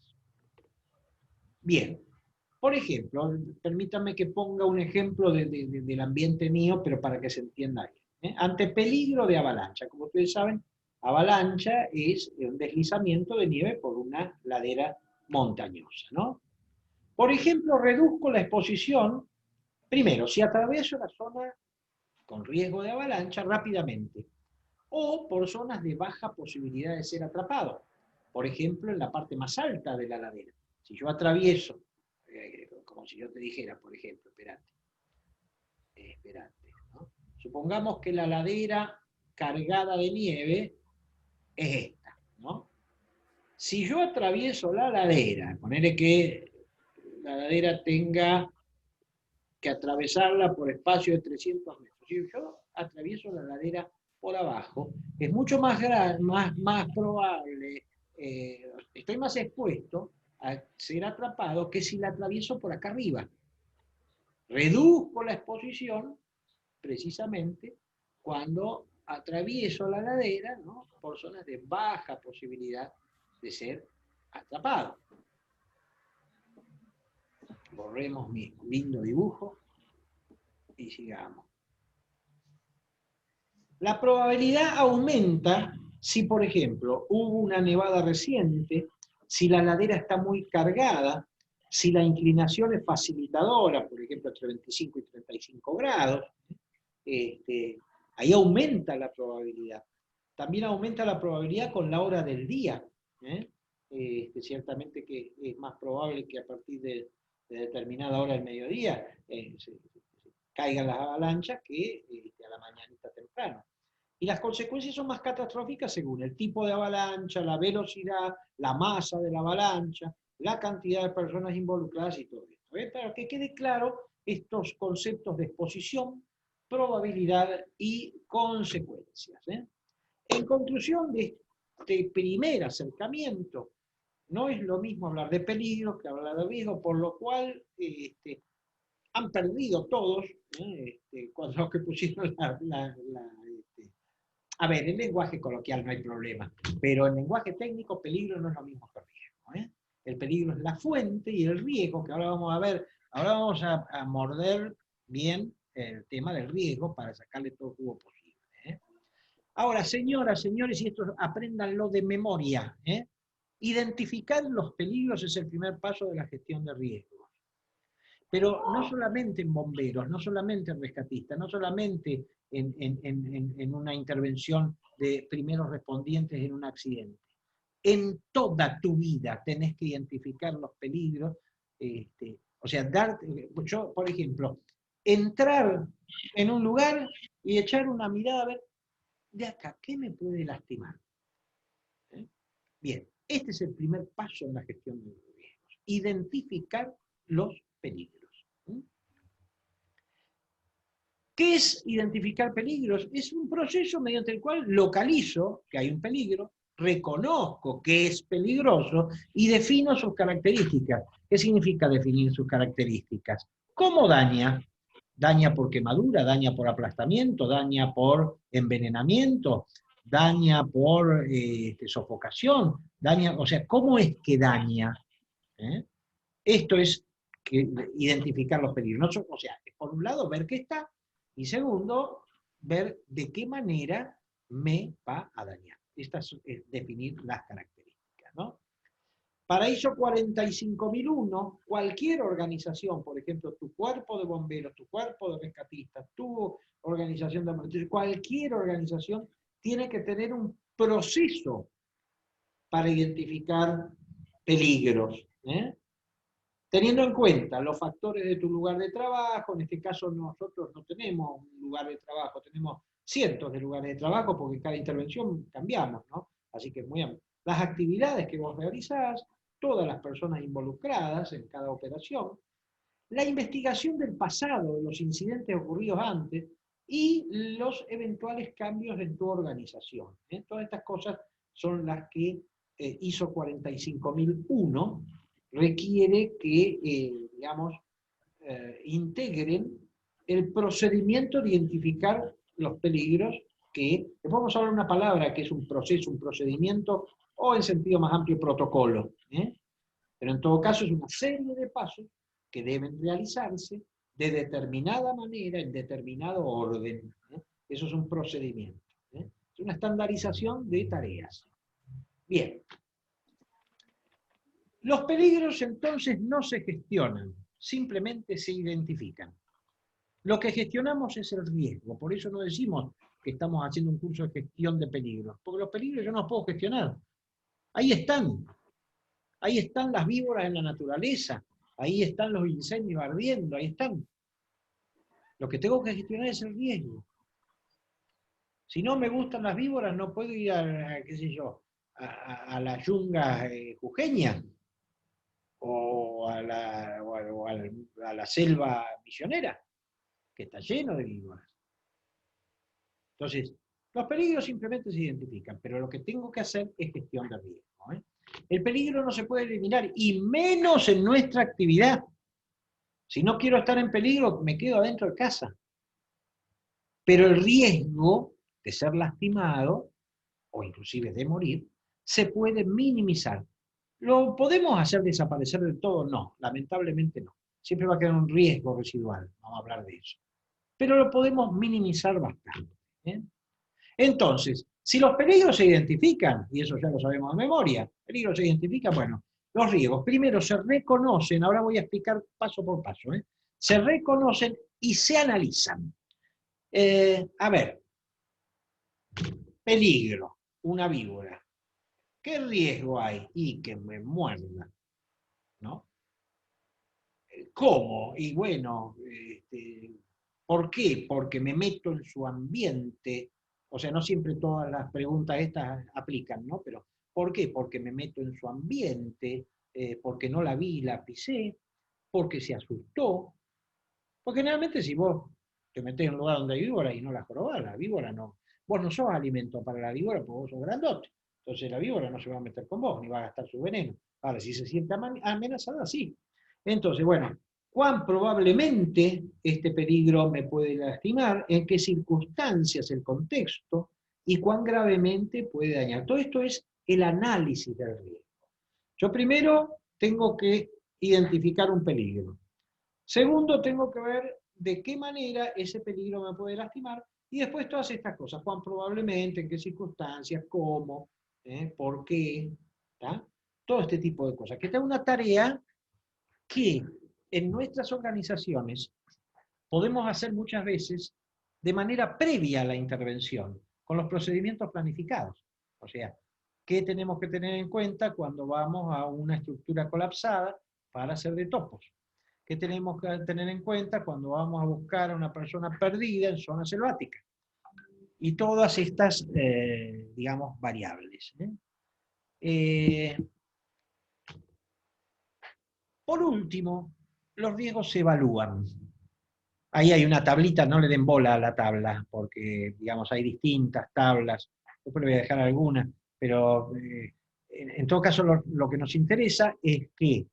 Bien. Por ejemplo, permítanme que ponga un ejemplo del ambiente mío, pero para que se entienda bien. Ante peligro de avalancha. Como ustedes saben, avalancha es un deslizamiento de nieve por una ladera montañosa, ¿no? Por ejemplo, reduzco la exposición, primero, si atravieso la zona con riesgo de avalancha rápidamente, o por zonas de baja posibilidad de ser atrapado. Por ejemplo, en la parte más alta de la ladera. Si yo atravieso, como si yo te dijera, por ejemplo, esperate, ¿no? Supongamos que la ladera cargada de nieve es esta, ¿no? Si yo atravieso la ladera, ponerle que la ladera tenga que atravesarla por espacio de 300 metros, si yo atravieso la ladera por abajo, es mucho más probable, estoy más expuesto a ser atrapado que si la atravieso por acá arriba. Reduzco la exposición precisamente cuando atravieso la ladera, ¿no? Por zonas de baja posibilidad de ser atrapado. Borremos mi lindo dibujo y sigamos. La probabilidad aumenta si, por ejemplo, hubo una nevada reciente, si la ladera está muy cargada, si la inclinación es facilitadora, por ejemplo, entre 25 y 35 grados, ahí aumenta la probabilidad. También aumenta la probabilidad con la hora del día. Ciertamente que es más probable que a partir de determinada hora del mediodía se caigan las avalanchas que a la mañanita temprano. Y las consecuencias son más catastróficas según el tipo de avalancha, la velocidad, la masa de la avalancha, la cantidad de personas involucradas y todo esto. Para que quede claro estos conceptos de exposición, probabilidad y consecuencias. En conclusión de este primer acercamiento, no es lo mismo hablar de peligro que hablar de riesgo, por lo cual han perdido todos, con los que pusieron a ver, en lenguaje coloquial no hay problema, pero en lenguaje técnico peligro no es lo mismo que riesgo. El peligro es la fuente y el riesgo, que ahora vamos a ver, ahora vamos a morder bien el tema del riesgo para sacarle todo el jugo posible. Ahora, señoras, señores, y esto apréndanlo de memoria, identificar los peligros es el primer paso de la gestión de riesgos. Pero no solamente en bomberos, no solamente en rescatistas, no solamente en una intervención de primeros respondientes en un accidente. En toda tu vida tenés que identificar los peligros, o sea, yo, por ejemplo, entrar en un lugar y echar una mirada a ver, de acá, ¿qué me puede lastimar? Bien, este es el primer paso en la gestión de riesgos, identificar los peligros. ¿Qué es identificar peligros? Es un proceso mediante el cual localizo que hay un peligro, reconozco que es peligroso y defino sus características. ¿Qué significa definir sus características? ¿Cómo daña? Daña por quemadura, daña por aplastamiento, daña por envenenamiento, daña por sofocación, daña, o sea, ¿cómo es que daña? Esto es identificar los peligros. O sea, por un lado, ver qué está, y segundo, ver de qué manera me va a dañar. Esta es definir las características, ¿no? Para ISO 45001, cualquier organización, por ejemplo, tu cuerpo de bomberos, tu cuerpo de rescatistas, tu organización de emergencia, cualquier organización tiene que tener un proceso para identificar peligros, teniendo en cuenta los factores de tu lugar de trabajo. En este caso nosotros no tenemos un lugar de trabajo, tenemos cientos de lugares de trabajo porque cada intervención cambiamos, ¿no? Así que muy amplio. Las actividades que vos realizás, todas las personas involucradas en cada operación, la investigación del pasado, de los incidentes ocurridos antes, y los eventuales cambios en tu organización. Todas estas cosas son las que ISO 45001 requiere que, digamos, integren el procedimiento de identificar los peligros, que después vamos a hablar una palabra que es un proceso, un procedimiento, o en sentido más amplio, protocolo. Pero en todo caso es una serie de pasos que deben realizarse de determinada manera, en determinado orden. Eso es un procedimiento. Es una estandarización de tareas. Bien. Los peligros entonces no se gestionan, simplemente se identifican. Lo que gestionamos es el riesgo, por eso no decimos que estamos haciendo un curso de gestión de peligros, porque los peligros yo no los puedo gestionar. Ahí están las víboras en la naturaleza, ahí están los incendios ardiendo, ahí están. Lo que tengo que gestionar es el riesgo. Si no me gustan las víboras, no puedo ir qué sé yo, a la yunga jujeña, o a la selva misionera, que está lleno de víboras. Entonces, los peligros simplemente se identifican, pero lo que tengo que hacer es gestión de riesgo. El peligro no se puede eliminar, y menos en nuestra actividad. Si no quiero estar en peligro, me quedo adentro de casa. Pero el riesgo de ser lastimado, o inclusive de morir, se puede minimizar. ¿Lo podemos hacer desaparecer del todo? No, lamentablemente no. Siempre va a quedar un riesgo residual, vamos a hablar de eso. Pero lo podemos minimizar bastante. Entonces, si los peligros se identifican, y eso ya lo sabemos de memoria, peligros se identifican, bueno, los riesgos primero se reconocen, ahora voy a explicar paso por paso, se reconocen y se analizan. A ver, peligro, una víbora. ¿Qué riesgo hay? Y que me muerda, ¿no? ¿Cómo? Y bueno, ¿por qué? Porque me meto en su ambiente. O sea, no siempre todas las preguntas estas aplican, ¿no? Pero ¿por qué? Porque me meto en su ambiente, porque no la vi y la pisé, porque se asustó. Porque generalmente si vos te metés en un lugar donde hay víbora y no la jorobás, la víbora no. Vos no sos alimento para la víbora porque vos sos grandote. Entonces la víbora no se va a meter con vos, ni va a gastar su veneno. Ahora, si se siente amenazada, sí. Entonces, bueno, cuán probablemente este peligro me puede lastimar, en qué circunstancias, el contexto, y cuán gravemente puede dañar. Todo esto es el análisis del riesgo. Yo primero tengo que identificar un peligro. Segundo, tengo que ver de qué manera ese peligro me puede lastimar, y después todas estas cosas, cuán probablemente, en qué circunstancias, cómo, por qué, ¿tá? Todo este tipo de cosas. Que esta es una tarea que en nuestras organizaciones podemos hacer muchas veces de manera previa a la intervención, con los procedimientos planificados. O sea, ¿qué tenemos que tener en cuenta cuando vamos a una estructura colapsada para hacer de topos? ¿Qué tenemos que tener en cuenta cuando vamos a buscar a una persona perdida en zona selvática? Y todas estas, digamos, variables. Por último, los riesgos se evalúan. Ahí hay una tablita, no le den bola a la tabla, porque, digamos, hay distintas tablas. Después le voy a dejar algunas, pero en todo caso lo que nos interesa es que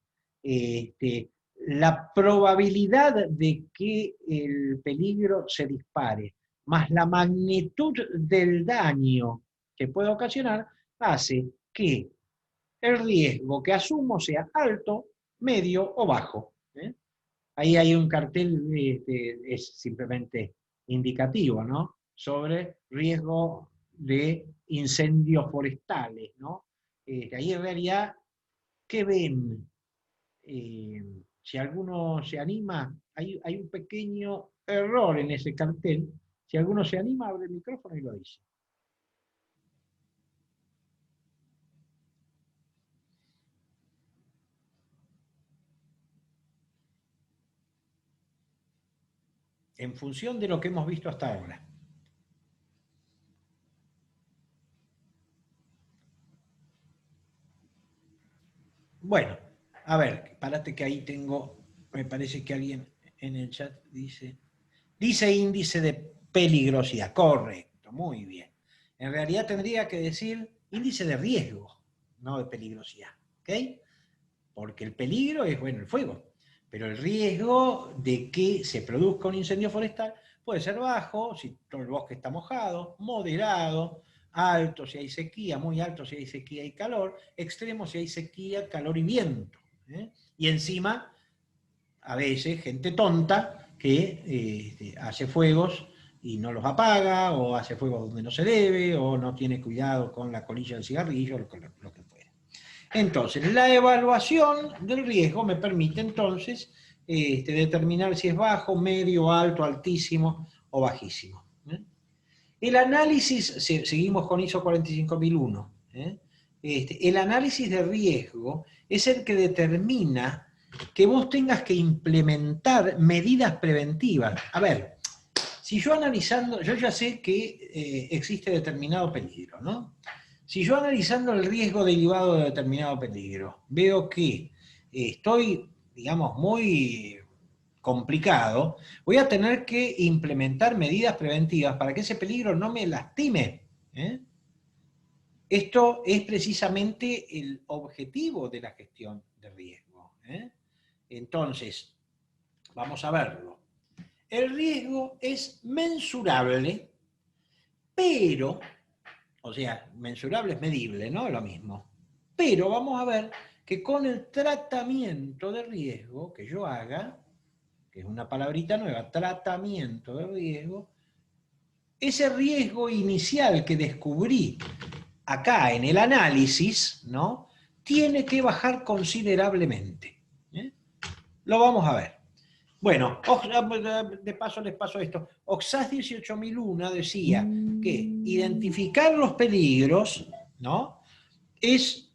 la probabilidad de que el peligro se dispare, más la magnitud del daño que puede ocasionar, hace que el riesgo que asumo sea alto, medio o bajo. Ahí hay un cartel, es simplemente indicativo, ¿no? Sobre riesgo de incendios forestales, ¿no? Ahí en realidad, ¿qué ven? Si alguno se anima, hay un pequeño error en ese cartel. Si alguno se anima, abre el micrófono y lo dice. En función de lo que hemos visto hasta ahora. Bueno, a ver, párate que ahí tengo, me parece que alguien en el chat dice índice de peligrosidad, correcto, muy bien. En realidad tendría que decir índice de riesgo, no de peligrosidad, ¿ok? Porque el peligro es, bueno, el fuego, pero el riesgo de que se produzca un incendio forestal puede ser bajo, si todo el bosque está mojado, moderado, alto si hay sequía, muy alto si hay sequía y calor, extremo si hay sequía, calor y viento. Y encima, a veces, gente tonta que hace fuegos y no los apaga, o hace fuegos donde no se debe, o no tiene cuidado con la colilla del cigarrillo, lo que fuera. Entonces, la evaluación del riesgo me permite entonces determinar si es bajo, medio, alto, altísimo o bajísimo. El análisis, seguimos con ISO 45001, el análisis de riesgo es el que determina que vos tengas que implementar medidas preventivas. A ver, si yo analizando, yo ya sé que existe determinado peligro, ¿no? Si yo analizando el riesgo derivado de determinado peligro, veo que estoy, digamos, muy complicado, voy a tener que implementar medidas preventivas para que ese peligro no me lastime. Esto es precisamente el objetivo de la gestión de riesgo. Entonces, vamos a verlo. El riesgo es mensurable, pero, o sea, mensurable es medible, ¿no? Lo mismo. Pero vamos a ver que con el tratamiento de riesgo que yo haga, que es una palabrita nueva, tratamiento de riesgo, ese riesgo inicial que descubrí acá en el análisis, ¿no? Tiene que bajar considerablemente. Lo vamos a ver. Bueno, de paso les paso esto. Oxas 18001 decía que identificar los peligros, ¿no? Es,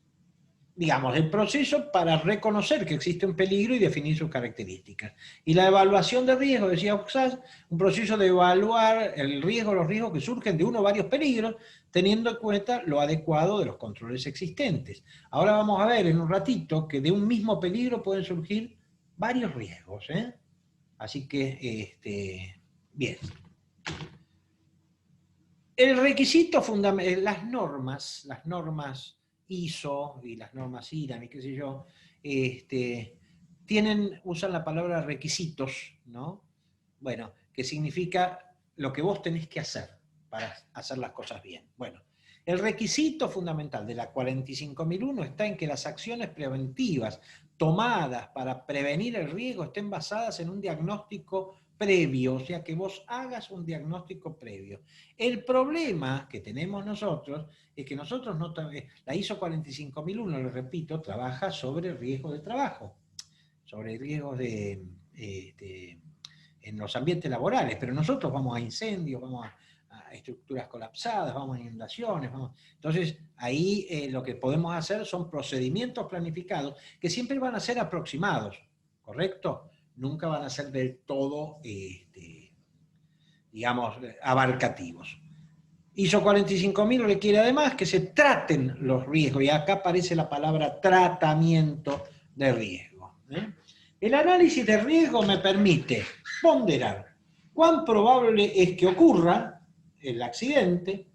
digamos, el proceso para reconocer que existe un peligro y definir sus características. Y la evaluación de riesgo, decía Oxas, un proceso de evaluar el riesgo, los riesgos que surgen de uno o varios peligros, teniendo en cuenta lo adecuado de los controles existentes. Ahora vamos a ver en un ratito que de un mismo peligro pueden surgir varios riesgos, Así que, bien. El requisito fundamental, las normas ISO y las normas IRAM y qué sé yo, usan la palabra requisitos, ¿no? Bueno, que significa lo que vos tenés que hacer para hacer las cosas bien. Bueno, el requisito fundamental de la 45.001 está en que las acciones preventivas tomadas para prevenir el riesgo estén basadas en un diagnóstico previo, o sea, que vos hagas un diagnóstico previo. El problema que tenemos nosotros es que nosotros no, la ISO 45.001, lo repito, trabaja sobre riesgo de trabajo, sobre riesgos en los ambientes laborales, pero nosotros vamos a incendios, vamos a estructuras colapsadas, vamos a inundaciones, entonces ahí lo que podemos hacer son procedimientos planificados que siempre van a ser aproximados, ¿correcto? Nunca van a ser del todo, digamos, abarcativos. ISO 45.000 requiere además que se traten los riesgos, y acá aparece la palabra tratamiento de riesgo. El análisis de riesgo me permite ponderar cuán probable es que ocurra el accidente,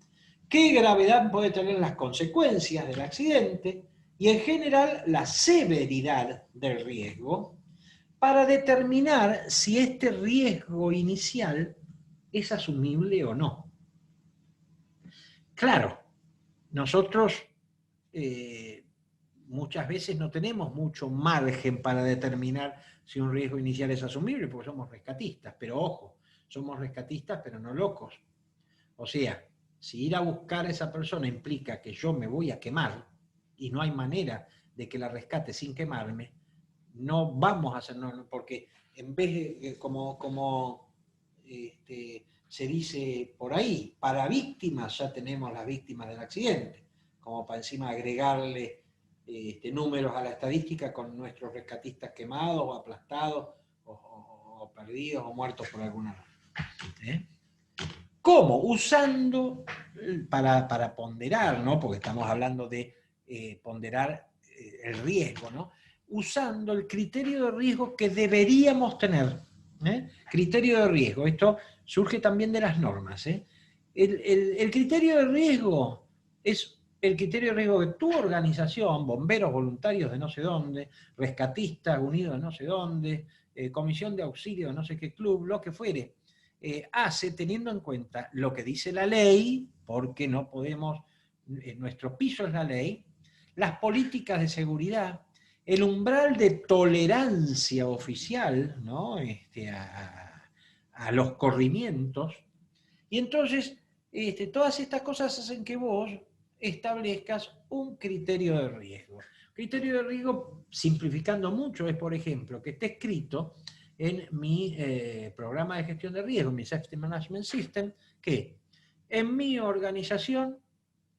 qué gravedad puede tener las consecuencias del accidente y en general la severidad del riesgo para determinar si este riesgo inicial es asumible o no. Claro, nosotros muchas veces no tenemos mucho margen para determinar si un riesgo inicial es asumible, porque somos rescatistas, pero ojo, somos rescatistas pero no locos. O sea, si ir a buscar a esa persona implica que yo me voy a quemar y no hay manera de que la rescate sin quemarme, no vamos a hacerlo, porque en vez de, como se dice por ahí, para víctimas ya tenemos las víctimas del accidente, como para encima agregarle números a la estadística con nuestros rescatistas quemados o aplastados o perdidos o muertos por alguna razón. ¿Cómo? Usando, para ponderar, ¿no? Porque estamos hablando de ponderar el riesgo, ¿no? Usando el criterio de riesgo que deberíamos tener. Criterio de riesgo, esto surge también de las normas. El criterio de riesgo es el criterio de riesgo que tu organización, bomberos voluntarios de no sé dónde, rescatistas unidos de no sé dónde, comisión de auxilio de no sé qué club, lo que fuere, hace teniendo en cuenta lo que dice la ley, porque no podemos, nuestro piso es la ley, las políticas de seguridad, el umbral de tolerancia oficial, ¿no? A los corrimientos, y entonces todas estas cosas hacen que vos establezcas un criterio de riesgo. Criterio de riesgo, simplificando mucho, es, por ejemplo, que esté escrito en mi programa de gestión de riesgo, mi Safety Management System, que en mi organización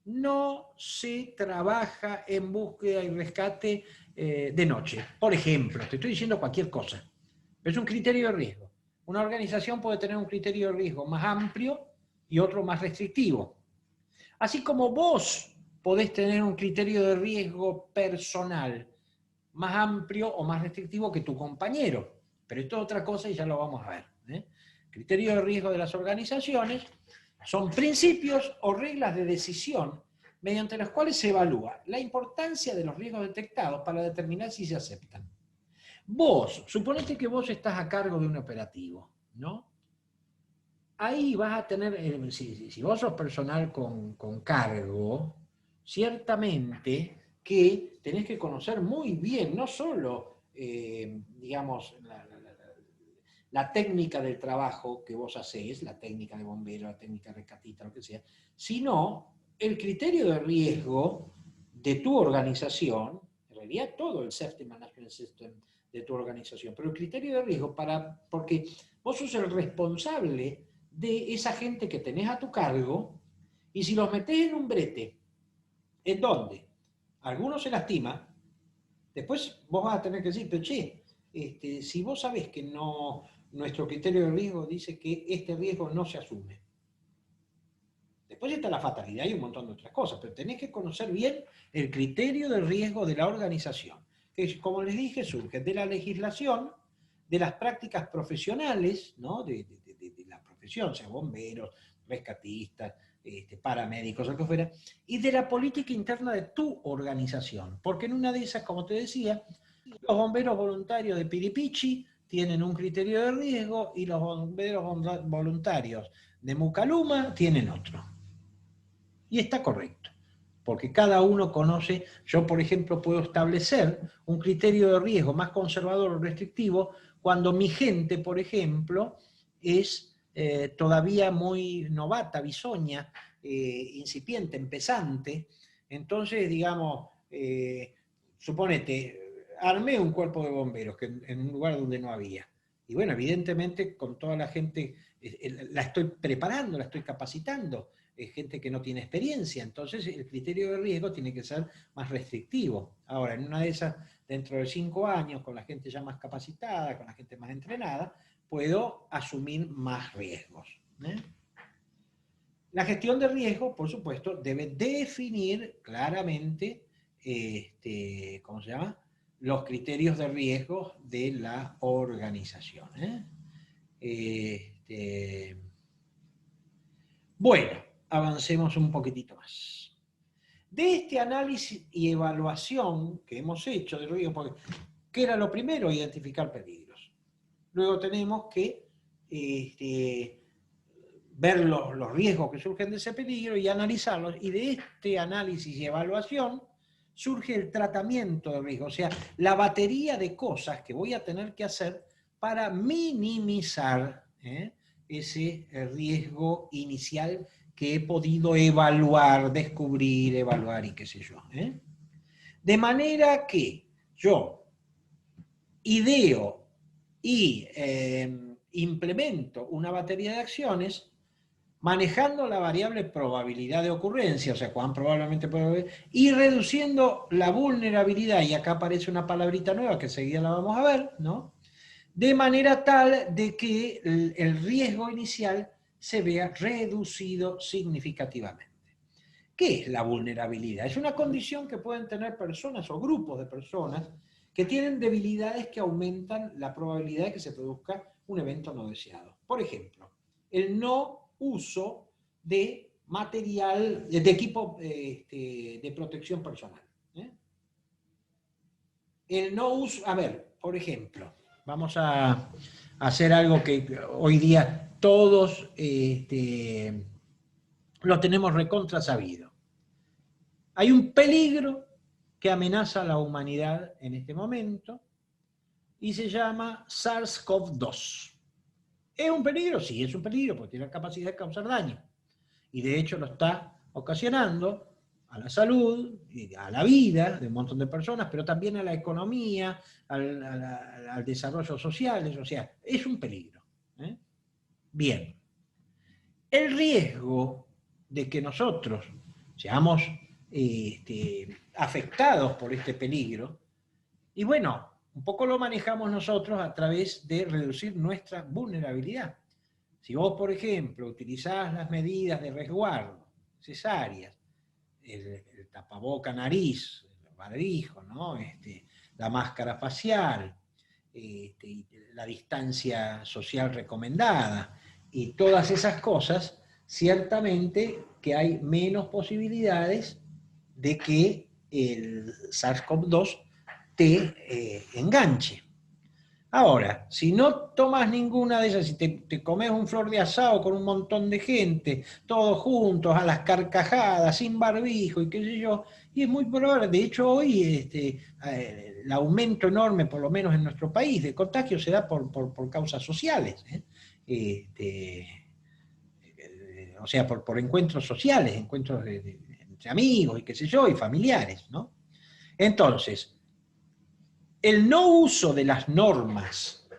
no se trabaja en búsqueda y rescate de noche. Por ejemplo, te estoy diciendo cualquier cosa, pero es un criterio de riesgo. Una organización puede tener un criterio de riesgo más amplio y otro más restrictivo. Así como vos podés tener un criterio de riesgo personal más amplio o más restrictivo que tu compañero. Pero esto es otra cosa y ya lo vamos a ver. Criterio de riesgo de las organizaciones son principios o reglas de decisión mediante los cuales se evalúa la importancia de los riesgos detectados para determinar si se aceptan. Vos, suponete que vos estás a cargo de un operativo, ¿no? Ahí vas a tener, si vos sos personal con cargo, ciertamente que tenés que conocer muy bien, no solo, digamos, la técnica del trabajo que vos hacés, la técnica de bombero, la técnica de rescatista, lo que sea, sino el criterio de riesgo de tu organización, en realidad todo el Safety Management System de tu organización, pero el criterio de riesgo porque vos sos el responsable de esa gente que tenés a tu cargo, y si los metés en un brete, ¿en dónde? Algunos se lastima, después vos vas a tener que decir, pero che, si vos sabés que no, nuestro criterio de riesgo dice que este riesgo no se asume. Después está la fatalidad y un montón de otras cosas, pero tenés que conocer bien el criterio de riesgo de la organización, que, como les dije, surge de la legislación, de las prácticas profesionales, ¿no? de la profesión, sea bomberos, rescatistas, paramédicos, lo que fuera, y de la política interna de tu organización. Porque en una de esas, como te decía, Los bomberos voluntarios de Piripichi tienen un criterio de riesgo y los bomberos voluntarios de Mucaluma tienen otro. Y está correcto, porque cada uno conoce. Yo, por ejemplo, puedo establecer un criterio de riesgo más conservador o restrictivo cuando mi gente, por ejemplo, es todavía muy novata, bisoña, incipiente, empezante. Entonces, digamos, suponete, armé un cuerpo de bomberos en un lugar donde no había. Y bueno, evidentemente con toda la gente la estoy preparando, la estoy capacitando, gente que no tiene experiencia, entonces el criterio de riesgo tiene que ser más restrictivo. Ahora, en una de esas, dentro de 5 años, con la gente ya más capacitada, con la gente más entrenada, puedo asumir más riesgos. La gestión de riesgo, por supuesto, debe definir claramente, ¿cómo se llama?, los criterios de riesgo de la organización. Bueno, avancemos un poquitito más. De este análisis y evaluación que hemos hecho de riesgo, porque, ¿qué era lo primero? Identificar peligros. Luego tenemos que ver los riesgos que surgen de ese peligro y analizarlos, y de este análisis y evaluación surge el tratamiento de riesgo, o sea, la batería de cosas que voy a tener que hacer para minimizar ese riesgo inicial que he podido evaluar, descubrir, evaluar y qué sé yo. De manera que yo ideo y implemento una batería de acciones manejando la variable probabilidad de ocurrencia, o sea, cuán probablemente puede haber, y reduciendo la vulnerabilidad, y acá aparece una palabrita nueva que enseguida la vamos a ver, ¿no? De manera tal de que el riesgo inicial se vea reducido significativamente. ¿Qué es la vulnerabilidad? Es una condición que pueden tener personas o grupos de personas que tienen debilidades que aumentan la probabilidad de que se produzca un evento no deseado. Por ejemplo, el no uso de material, de equipo de protección personal. El no uso, a ver, por ejemplo, vamos a hacer algo que hoy día todos lo tenemos recontra sabido. Hay un peligro que amenaza a la humanidad en este momento y se llama SARS-CoV-2. ¿Es un peligro? Sí, es un peligro porque tiene la capacidad de causar daño. Y de hecho lo está ocasionando a la salud, a la vida de un montón de personas, pero también a la economía, al desarrollo social, o sea, es un peligro. Bien. El riesgo de que nosotros seamos afectados por este peligro, y bueno, un poco lo manejamos nosotros a través de reducir nuestra vulnerabilidad. Si vos, por ejemplo, utilizás las medidas de resguardo necesarias, el tapaboca nariz, el barbijo, ¿no? La máscara facial, la distancia social recomendada, y todas esas cosas, ciertamente que hay menos posibilidades de que el SARS-CoV-2 te enganche. Ahora, si no tomas ninguna de esas, si te comes un flor de asado con un montón de gente, todos juntos, a las carcajadas, sin barbijo y qué sé yo, y es muy probable, de hecho hoy el aumento enorme, por lo menos en nuestro país, de contagio se da por causas sociales, o sea, por encuentros sociales, encuentros entre amigos y qué sé yo, y familiares, ¿no? Entonces, el no uso de las normas,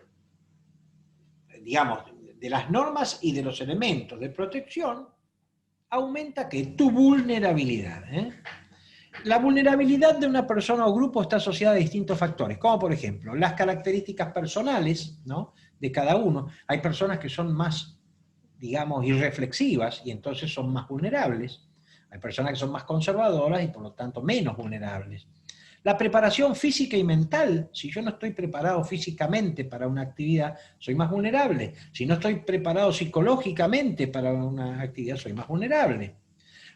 digamos, de las normas y de los elementos de protección, aumenta ¿qué? Tu vulnerabilidad. La vulnerabilidad de una persona o grupo está asociada a distintos factores, como por ejemplo, las características personales, ¿no?, de cada uno. Hay personas que son más, digamos, irreflexivas y entonces son más vulnerables. Hay personas que son más conservadoras y por lo tanto menos vulnerables. La preparación física y mental, si yo no estoy preparado físicamente para una actividad, soy más vulnerable. Si no estoy preparado psicológicamente para una actividad, soy más vulnerable.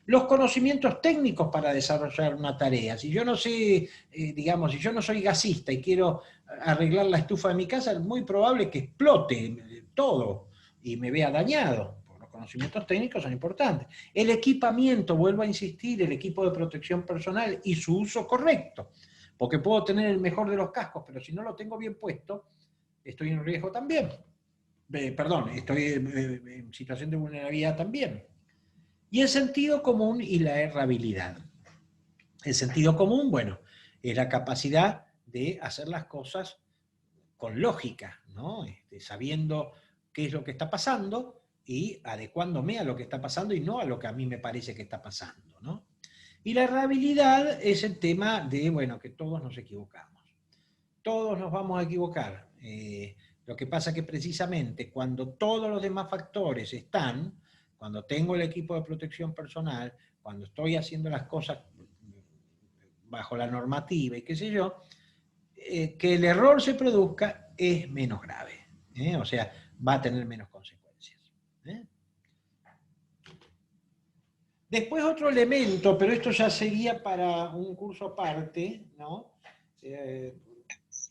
los conocimientos técnicos para desarrollar una tarea. Si yo no sé, digamos, si yo no soy gasista y quiero arreglar la estufa de mi casa, es muy probable que explote todo y me vea dañado. Los conocimientos técnicos son importantes. El equipamiento, vuelvo a insistir, el equipo de protección personal y su uso correcto. Porque puedo tener el mejor de los cascos, pero si no lo tengo bien puesto, estoy en riesgo también. Perdón, estoy en situación de vulnerabilidad también. Y el sentido común y la errabilidad. El sentido común, bueno, es la capacidad de hacer las cosas con lógica, ¿no? Sabiendo qué es lo que está pasando y adecuándome a lo que está pasando y no a lo que a mí me parece que está pasando, ¿no? Y la errabilidad es el tema de, bueno, que todos nos equivocamos. Todos nos vamos a equivocar. Lo que pasa es que precisamente cuando todos los demás factores están, cuando tengo el equipo de protección personal, cuando estoy haciendo las cosas bajo la normativa y qué sé yo, que el error se produzca es menos grave. O sea, va a tener menos consecuencias. Después otro elemento, pero esto ya sería para un curso aparte, ¿no?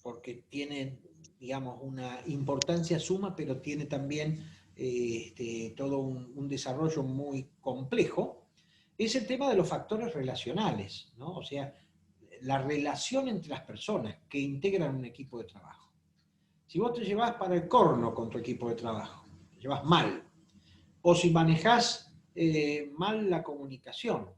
Porque tiene, digamos, una importancia suma, pero tiene también todo un desarrollo muy complejo, es el tema de los factores relacionales, ¿no? O sea, la relación entre las personas que integran un equipo de trabajo. Si vos te llevas para el corno con tu equipo de trabajo, te llevas mal, o si manejás mal la comunicación,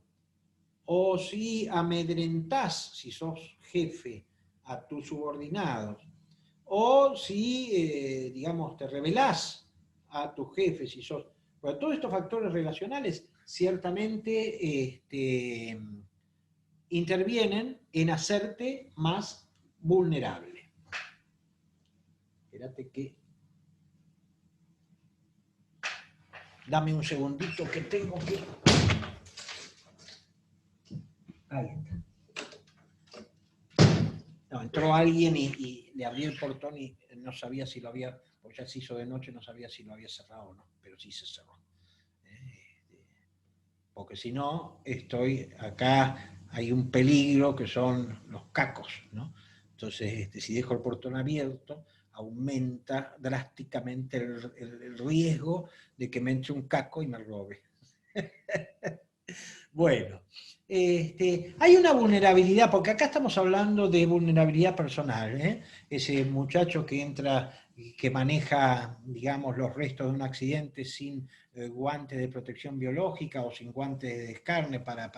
o si amedrentás, si sos jefe, a tus subordinados, o si, digamos, te rebelás a tus jefes, si sos... Bueno, todos estos factores relacionales ciertamente intervienen en hacerte más vulnerable. Espérate que... Dame un segundito que tengo que... Ahí está. No, entró alguien y le abrió el portón y no sabía si lo había, porque ya se hizo de noche, no sabía si lo había cerrado o no, pero sí se cerró. Porque si no, estoy acá, hay un peligro que son los cacos, ¿no? Entonces, si dejo el portón abierto, aumenta drásticamente el riesgo de que me entre un caco y me robe. Bueno, hay una vulnerabilidad, porque acá estamos hablando de vulnerabilidad personal, ¿eh? Ese muchacho que entra, que maneja, digamos, los restos de un accidente sin guantes de protección biológica o sin guantes de descarne para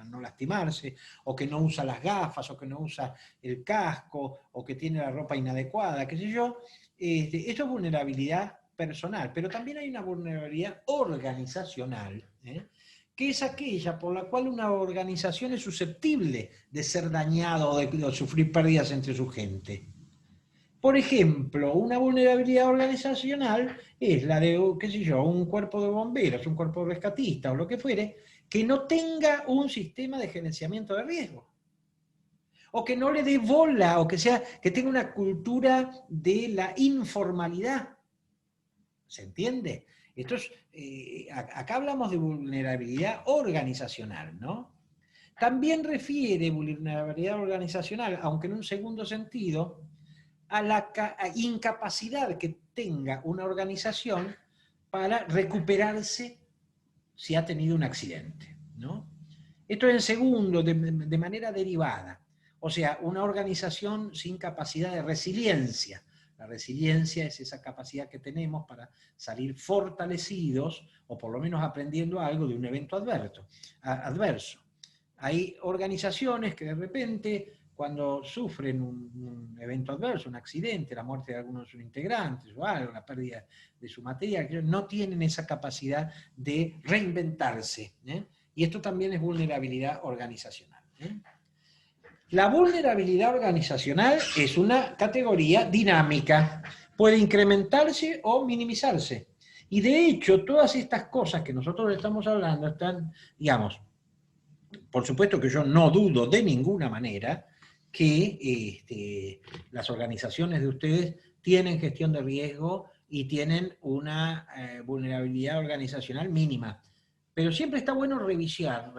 no lastimarse, o que no usa las gafas, o que no usa el casco, o que tiene la ropa inadecuada, qué sé yo. Esto es vulnerabilidad personal, pero también hay una vulnerabilidad organizacional, que es aquella por la cual una organización es susceptible de ser dañada o de sufrir pérdidas entre su gente. Por ejemplo, una vulnerabilidad organizacional es la de, qué sé yo, un cuerpo de bomberos, un cuerpo de rescatistas o lo que fuere, que no tenga un sistema de gerenciamiento de riesgo. O que no le dé bola, o que tenga una cultura de la informalidad. ¿Se entiende? Esto es, acá hablamos de vulnerabilidad organizacional, ¿no? También refiere vulnerabilidad organizacional, aunque en un segundo sentido, a la incapacidad que tenga una organización para recuperarse si ha tenido un accidente, ¿no? Esto es en segundo, de manera derivada. O sea, una organización sin capacidad de resiliencia. La resiliencia es esa capacidad que tenemos para salir fortalecidos, o por lo menos aprendiendo algo de un evento adverso. Hay organizaciones que de repente, cuando sufren un evento adverso, un accidente, la muerte de algunos de sus integrantes o algo, la pérdida de su material, no tienen esa capacidad de reinventarse. Y esto también es vulnerabilidad organizacional. La vulnerabilidad organizacional es una categoría dinámica, puede incrementarse o minimizarse. Y de hecho, todas estas cosas que nosotros estamos hablando están, digamos, por supuesto que yo no dudo de ninguna manera que las organizaciones de ustedes tienen gestión de riesgo y tienen una vulnerabilidad organizacional mínima. Pero siempre está bueno revisar,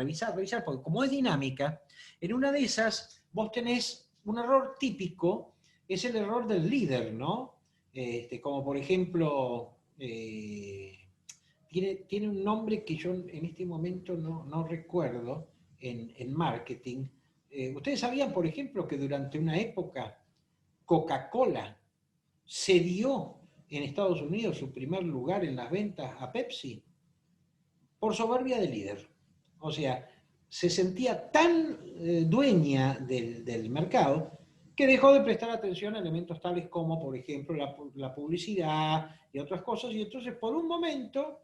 porque como es dinámica, en una de esas vos tenés un error típico, es el error del líder, ¿no? Como por ejemplo, tiene un nombre que yo en este momento no recuerdo en marketing. ¿Ustedes sabían, por ejemplo, que durante una época Coca-Cola cedió en Estados Unidos su primer lugar en las ventas a Pepsi? Por soberbia de líder. O sea, se sentía tan dueña del mercado que dejó de prestar atención a elementos tales como, por ejemplo, la publicidad y otras cosas, y entonces por un momento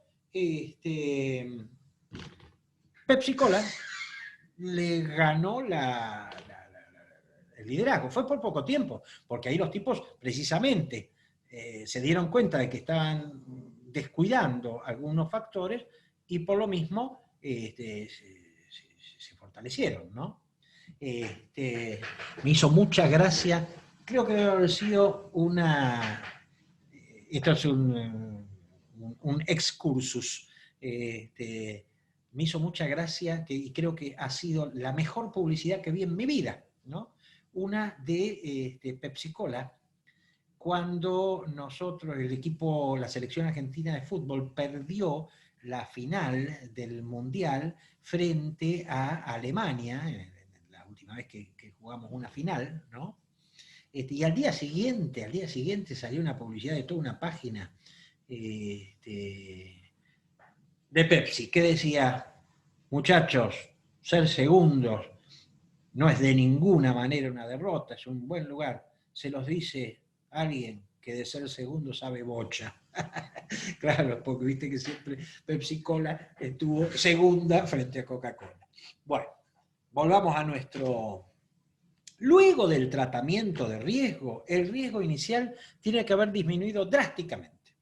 Pepsi Cola le ganó el liderazgo. Fue por poco tiempo, porque ahí los tipos precisamente se dieron cuenta de que estaban descuidando algunos factores y por lo mismo se fortalecieron, ¿no? Me hizo mucha gracia, creo que debe haber sido esto es un excursus, me hizo mucha gracia y creo que ha sido la mejor publicidad que vi en mi vida, ¿no? Una de Pepsi Cola, cuando nosotros, el equipo, la selección argentina de fútbol, perdió la final del Mundial frente a Alemania, la última vez que jugamos una final, ¿no? Y al día siguiente salió una publicidad de toda una página de Pepsi, que decía, muchachos, ser segundos no es de ninguna manera una derrota, es un buen lugar. Se los dice alguien que de ser segundo sabe bocha. Claro, porque viste que siempre Pepsi Cola estuvo segunda frente a Coca-Cola. Bueno, volvamos a nuestro... Luego del tratamiento de riesgo, el riesgo inicial tiene que haber disminuido drásticamente.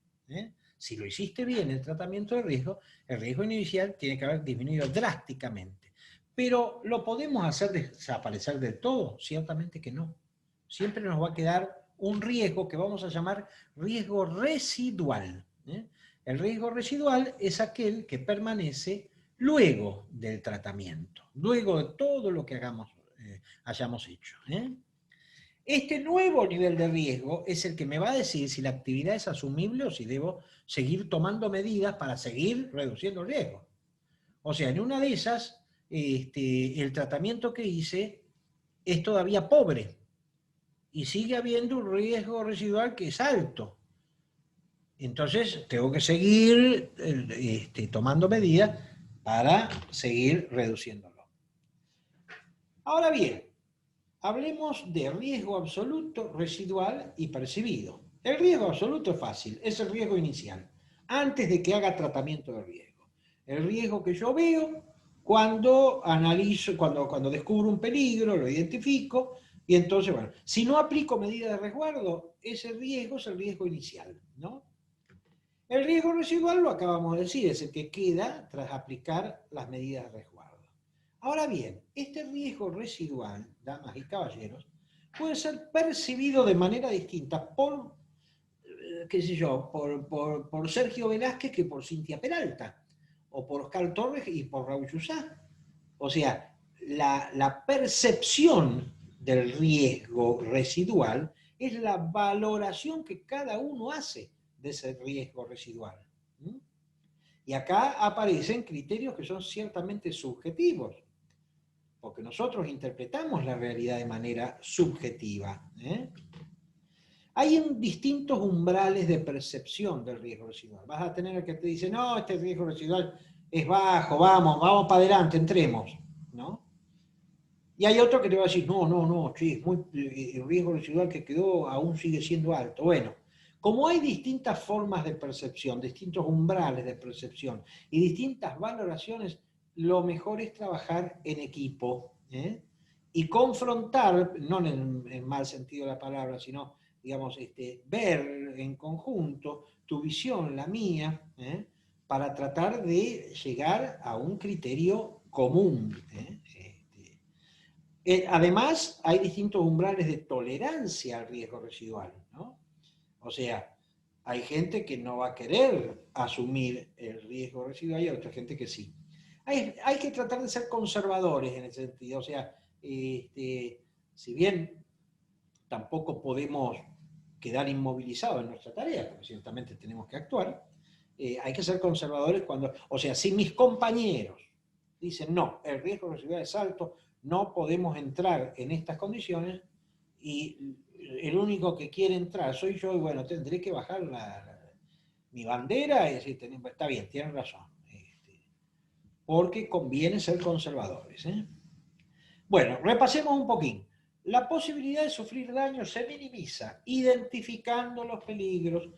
Si lo hiciste bien el tratamiento de riesgo, el riesgo inicial tiene que haber disminuido drásticamente. Pero ¿lo podemos hacer desaparecer del todo? Ciertamente que no. Siempre nos va a quedar un riesgo que vamos a llamar riesgo residual. El riesgo residual es aquel que permanece luego del tratamiento, luego de todo lo que hayamos hecho. Este nuevo nivel de riesgo es el que me va a decir si la actividad es asumible o si debo seguir tomando medidas para seguir reduciendo el riesgo. O sea, en una de esas, el tratamiento que hice es todavía pobre y sigue habiendo un riesgo residual que es alto. Entonces, tengo que seguir tomando medidas para seguir reduciéndolo. Ahora bien, hablemos de riesgo absoluto, residual y percibido. El riesgo absoluto es fácil, es el riesgo inicial, antes de que haga tratamiento de riesgo. El riesgo que yo veo cuando analizo, cuando descubro un peligro, lo identifico, y entonces, bueno, si no aplico medidas de resguardo, ese riesgo es el riesgo inicial, ¿no? El riesgo residual, lo acabamos de decir, es el que queda tras aplicar las medidas de resguardo. Ahora bien, este riesgo residual, damas y caballeros, puede ser percibido de manera distinta por, qué sé yo, por Sergio Velázquez que por Cintia Peralta, o por Oscar Torres y por Raúl Chuzá. O sea, la percepción del riesgo residual es la valoración que cada uno hace de ese riesgo residual. Y acá aparecen criterios que son ciertamente subjetivos, porque nosotros interpretamos la realidad de manera subjetiva. Hay distintos umbrales de percepción del riesgo residual. Vas a tener el que te dice, no, este riesgo residual es bajo, vamos para adelante, entremos, ¿no? Y hay otro que te va a decir, no, che, el riesgo residual que quedó aún sigue siendo alto. Bueno, como hay distintas formas de percepción, distintos umbrales de percepción y distintas valoraciones, lo mejor es trabajar en equipo y confrontar, no en el mal sentido de la palabra, sino, digamos, ver en conjunto tu visión, la mía, para tratar de llegar a un criterio común. Además, hay distintos umbrales de tolerancia al riesgo residual, ¿no? O sea, hay gente que no va a querer asumir el riesgo residual y hay otra gente que sí. hay que tratar de ser conservadores en ese sentido. O sea, si bien tampoco podemos quedar inmovilizados en nuestra tarea, porque ciertamente tenemos que actuar, hay que ser conservadores cuando, o sea, si mis compañeros dicen, no, el riesgo de residual es alto, no podemos entrar en estas condiciones, y el único que quiere entrar soy yo, y bueno, tendré que bajar mi bandera y decir, está bien, tienen razón, porque conviene ser conservadores. Bueno, repasemos un poquín. La posibilidad de sufrir daño se minimiza identificando los peligros,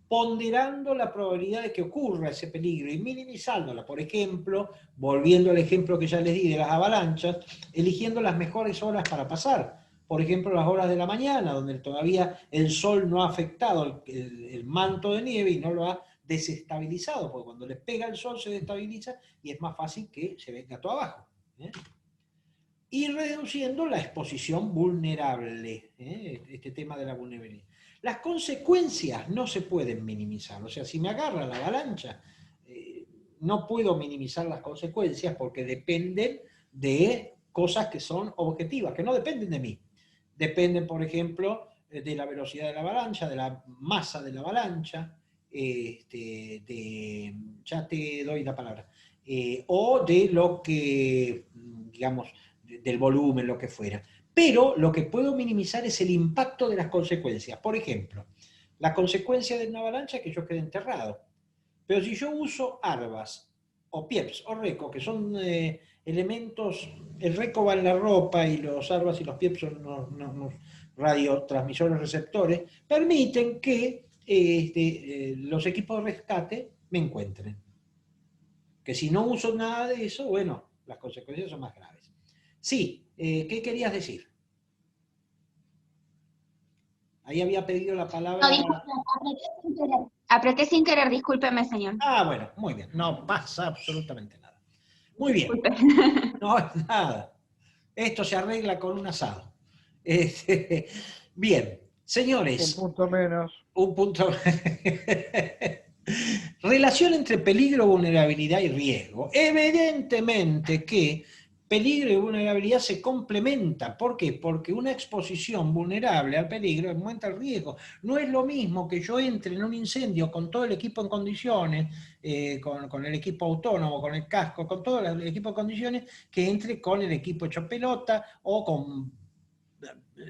ponderando la probabilidad de que ocurra ese peligro y minimizándola. Por ejemplo, volviendo al ejemplo que ya les di de las avalanchas, eligiendo las mejores horas para pasar. Por ejemplo, las horas de la mañana, donde todavía el sol no ha afectado el manto de nieve y no lo ha desestabilizado, porque cuando le pega el sol se desestabiliza y es más fácil que se venga todo abajo. Y reduciendo la exposición vulnerable, este tema de la vulnerabilidad. Las consecuencias no se pueden minimizar, o sea, si me agarra la avalancha, no puedo minimizar las consecuencias porque dependen de cosas que son objetivas, que no dependen de mí. Dependen, por ejemplo, de la velocidad de la avalancha, de la masa de la avalancha, ya te doy la palabra, o de lo que, digamos, del volumen, lo que fuera. Pero lo que puedo minimizar es el impacto de las consecuencias. Por ejemplo, la consecuencia de una avalancha es que yo quede enterrado. Pero si yo uso ARVAS, o PIEPS, o RECO, que son elementos, el RECO va en la ropa y los ARVAS y los PIEPS son unos radiotransmisores receptores, permiten que los equipos de rescate me encuentren. Que si no uso nada de eso, bueno, las consecuencias son más graves. Sí, ¿qué querías decir? Ahí había pedido la palabra... No, disculpe, apreté sin querer, discúlpeme, señor. Ah, bueno, muy bien. No pasa absolutamente nada. Muy bien. Disculpe. No es nada. Esto se arregla con un asado. Bien, señores. Un punto menos. Un punto. Relación entre peligro, vulnerabilidad y riesgo. Evidentemente que peligro y vulnerabilidad se complementan. ¿Por qué? Porque una exposición vulnerable al peligro aumenta el riesgo. No es lo mismo que yo entre en un incendio con todo el equipo en condiciones, con el equipo autónomo, con el casco, con todo el equipo en condiciones, que entre con el equipo hecho pelota o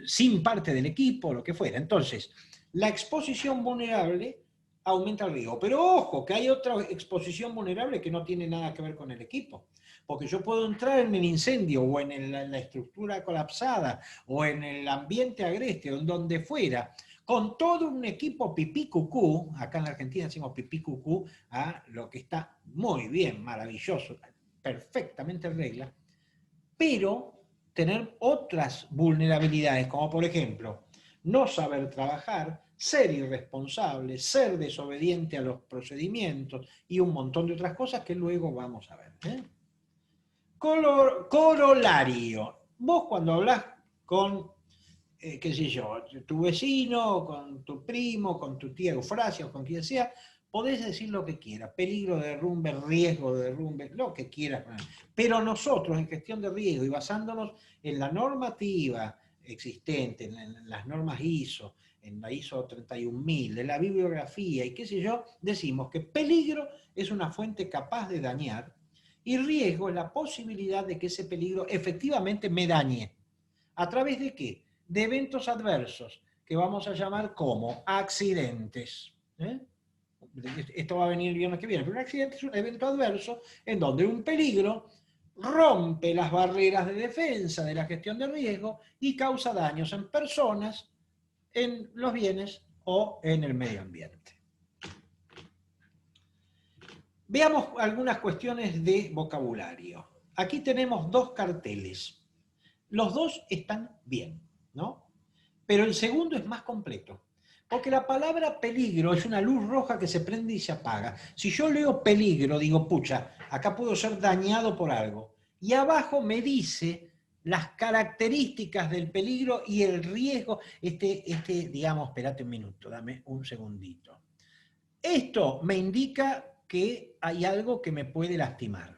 sin parte del equipo, lo que fuera. Entonces, la exposición vulnerable aumenta el riesgo. Pero ojo, que hay otra exposición vulnerable que no tiene nada que ver con el equipo. Porque yo puedo entrar en el incendio o en la estructura colapsada o en el ambiente agreste o en donde fuera, con todo un equipo pipí cucú, acá en la Argentina decimos pipí cucú, a lo que está muy bien, maravilloso, perfectamente en regla, pero tener otras vulnerabilidades, como por ejemplo, no saber trabajar, ser irresponsable, ser desobediente a los procedimientos y un montón de otras cosas que luego vamos a ver. Corolario. Vos cuando hablas con, qué sé yo, tu vecino, con tu primo, con tu tía Eufrasia o con quien sea, podés decir lo que quieras, peligro de derrumbe, riesgo de derrumbe, lo que quieras. Pero nosotros en gestión de riesgo y basándonos en la normativa existente, en las normas ISO, en la ISO 31000, de la bibliografía y qué sé yo, decimos que peligro es una fuente capaz de dañar y riesgo es la posibilidad de que ese peligro efectivamente me dañe. ¿A través de qué? De eventos adversos, que vamos a llamar como accidentes. Esto va a venir el viernes que viene, pero un accidente es un evento adverso en donde un peligro rompe las barreras de defensa de la gestión de riesgo y causa daños en personas, en los bienes o en el medio ambiente. Veamos algunas cuestiones de vocabulario. Aquí tenemos dos carteles. Los dos están bien, ¿no? Pero el segundo es más completo. Porque la palabra peligro es una luz roja que se prende y se apaga. Si yo leo peligro, digo, pucha, acá puedo ser dañado por algo. Y abajo me dice las características del peligro y el riesgo. Digamos, espérate un minuto, dame un segundito. Esto me indica que hay algo que me puede lastimar.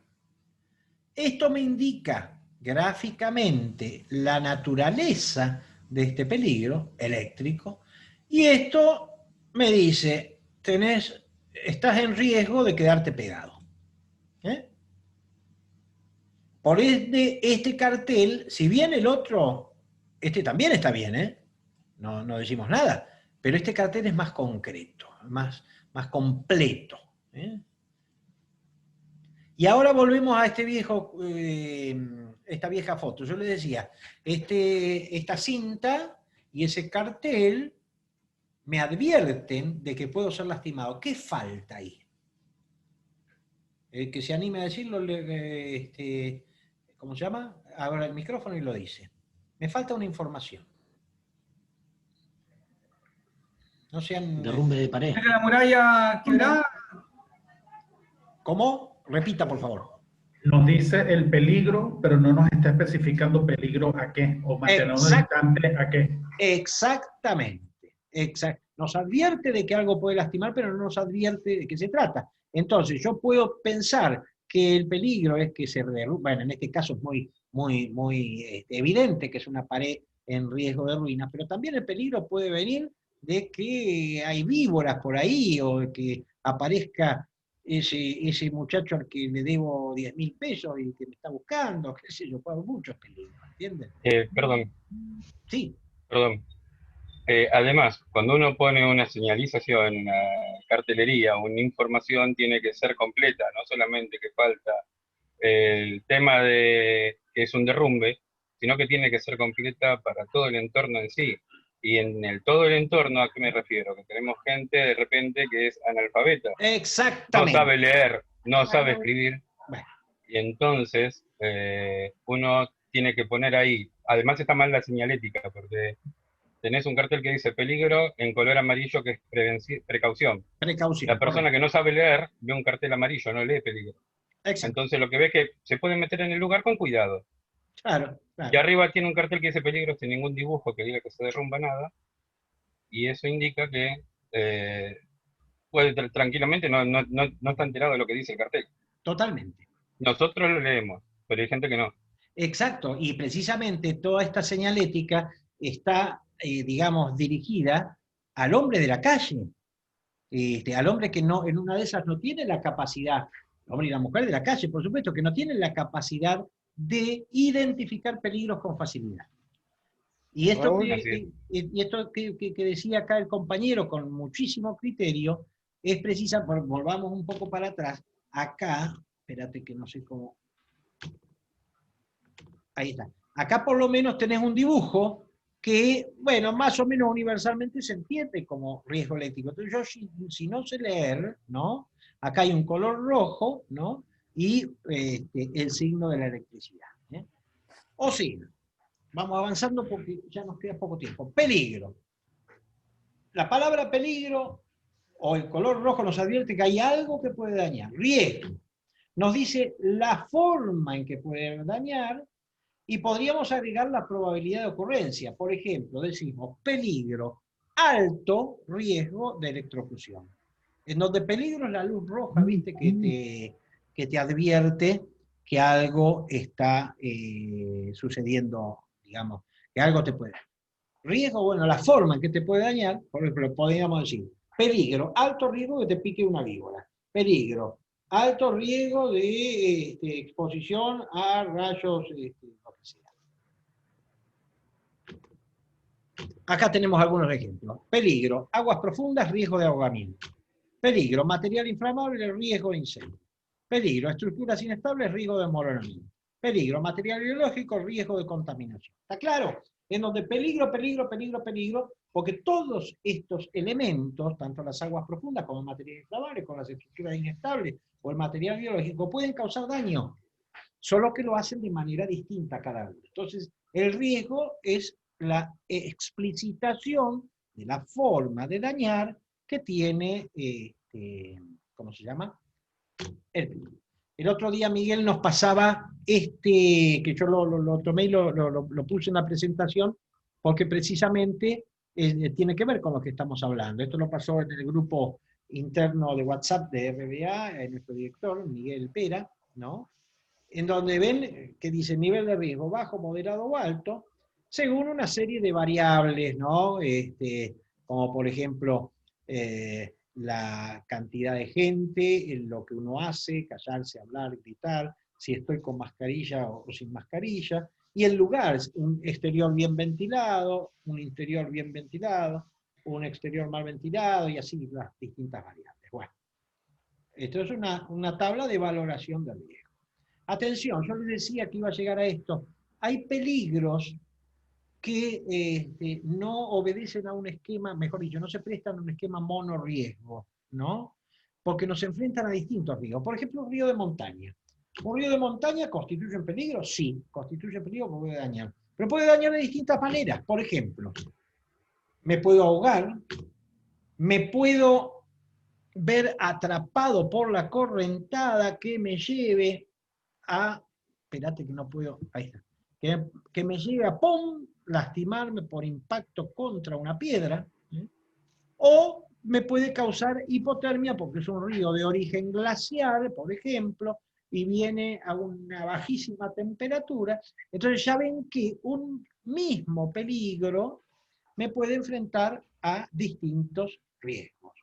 Esto me indica gráficamente la naturaleza de este peligro eléctrico, y esto me dice, estás en riesgo de quedarte pegado. ¿Eh? Por este cartel, si bien el otro, este también está bien, ¿eh? No decimos nada, pero este cartel es más concreto, más completo. ¿Eh? Y ahora volvemos a esta vieja foto. Yo le decía, esta cinta y ese cartel me advierten de que puedo ser lastimado. ¿Qué falta ahí? El que se anime a decirlo, ¿cómo se llama? Abre el micrófono y lo dice. Me falta una información. No sean... Derrumbe de pared. ¿Era la muralla quebrada? ¿Cómo? Repita, por favor. Nos dice el peligro, pero no nos está especificando peligro a qué, o mantenernos distante a qué. Exactamente. Nos advierte de que algo puede lastimar, pero no nos advierte de qué se trata. Entonces, yo puedo pensar que el peligro es que se derrumbe. Bueno, en este caso es muy evidente que es una pared en riesgo de ruina, pero también el peligro puede venir de que hay víboras por ahí, o que aparezca ese muchacho al que le debo 10.000 pesos y que me está buscando, qué sé yo, puedo muchos peligros, ¿entienden? Perdón. Sí. Perdón. Además, cuando uno pone una señalización, una cartelería, una información, tiene que ser completa, no solamente que falta el tema de que es un derrumbe, sino que tiene que ser completa para todo el entorno en sí. Y en todo el entorno, ¿a qué me refiero? Que tenemos gente de repente que es analfabeta. Exactamente. No sabe leer, no sabe escribir. Bueno. Y entonces uno tiene que poner ahí, además está mal la señalética, porque tenés un cartel que dice peligro en color amarillo, que es precaución. Precaución. La persona que no sabe leer ve un cartel amarillo, no lee peligro. Exacto. Entonces lo que ve es que se puede meter en el lugar con cuidado. Claro. Y arriba tiene un cartel que dice peligro sin ningún dibujo que diga que se derrumba nada. Y eso indica que puede tranquilamente, no está enterado de lo que dice el cartel. Totalmente. Nosotros lo leemos, pero hay gente que no. Exacto, y precisamente toda esta señalética está, digamos, dirigida al hombre de la calle, al hombre que no, en una de esas no tiene la capacidad, el hombre y la mujer de la calle, por supuesto, que no tienen la capacidad de identificar peligros con facilidad. Y esto, que decía acá el compañero con muchísimo criterio, es volvamos un poco para atrás, acá, espérate que no sé cómo... Ahí está. Acá por lo menos tenés un dibujo que, bueno, más o menos universalmente se entiende como riesgo eléctrico. Entonces yo, si no sé leer, ¿no? Acá hay un color rojo, ¿no? Y el signo de la electricidad. ¿Eh? O sea, vamos avanzando porque ya nos queda poco tiempo. Peligro. La palabra peligro o el color rojo nos advierte que hay algo que puede dañar. Riesgo. Nos dice la forma en que puede dañar. Y podríamos agregar la probabilidad de ocurrencia. Por ejemplo, decimos peligro, alto riesgo de electrocución. En donde peligro es la luz roja, ¿viste? Que te advierte que algo está sucediendo, digamos, que algo te puede dañar. Riesgo, bueno, la forma en que te puede dañar, por ejemplo, podríamos decir, peligro, alto riesgo de que te pique una víbora. Peligro, alto riesgo de exposición a rayos, lo que sea. Acá tenemos algunos ejemplos. Peligro, aguas profundas, riesgo de ahogamiento. Peligro, material inflamable, riesgo de incendio. Peligro, estructuras inestables, riesgo de desmoronamiento. Peligro, material biológico, riesgo de contaminación. ¿Está claro? En donde peligro, porque todos estos elementos, tanto las aguas profundas como el material inflamable, con las estructuras inestables o el material biológico, pueden causar daño, solo que lo hacen de manera distinta cada uno. Entonces, el riesgo es la explicitación de la forma de dañar que tiene, ¿cómo se llama? El peligro. El otro día Miguel nos pasaba que yo lo tomé y lo puse en la presentación, porque precisamente tiene que ver con lo que estamos hablando. Esto lo pasó en el grupo interno de WhatsApp de RBA, nuestro director, Miguel Pera, ¿no? en donde ven que dice nivel de riesgo bajo, moderado o alto, según una serie de variables, ¿no? Como por ejemplo la cantidad de gente, lo que uno hace, callarse, hablar, gritar, si estoy con mascarilla o sin mascarilla, y el lugar, un exterior bien ventilado, un interior bien ventilado, un exterior mal ventilado, y así las distintas variables. Bueno, esto es una tabla de valoración del riesgo. Atención, yo les decía que iba a llegar a esto. Hay peligros que no obedecen a un esquema, mejor dicho, no se prestan a un esquema monorriesgo, ¿no? Porque nos enfrentan a distintos riesgos. Por ejemplo, un río de montaña. ¿Un río de montaña constituye un peligro? Sí, constituye peligro porque puede dañar. Pero puede dañar de distintas maneras. Por ejemplo, me puedo ahogar, me puedo ver atrapado por la correntada que me lleve a, espérate que no puedo, ahí está, que me lleve a ¡pum!, lastimarme por impacto contra una piedra, ¿sí? O me puede causar hipotermia porque es un río de origen glacial, por ejemplo, y viene a una bajísima temperatura. Entonces ya ven que un mismo peligro me puede enfrentar a distintos riesgos.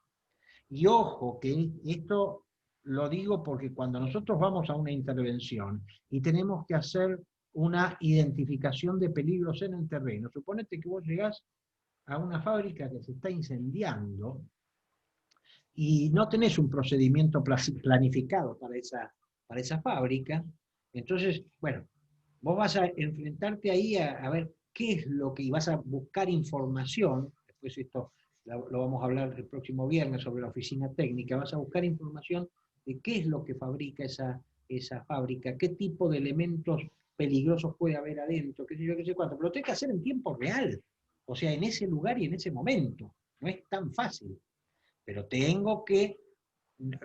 Y ojo, que esto lo digo porque cuando nosotros vamos a una intervención y tenemos que hacer una identificación de peligros en el terreno, suponete que vos llegás a una fábrica que se está incendiando y no tenés un procedimiento planificado para esa fábrica, entonces, bueno, vos vas a enfrentarte ahí a ver qué es lo que, y vas a buscar información, después esto lo vamos a hablar el próximo viernes sobre la oficina técnica, vas a buscar información de qué es lo que fabrica esa fábrica, qué tipo de elementos peligrosos puede haber adentro, qué sé yo, qué sé cuánto, pero lo tenés que hacer en tiempo real, o sea, en ese lugar y en ese momento, no es tan fácil, pero tengo que,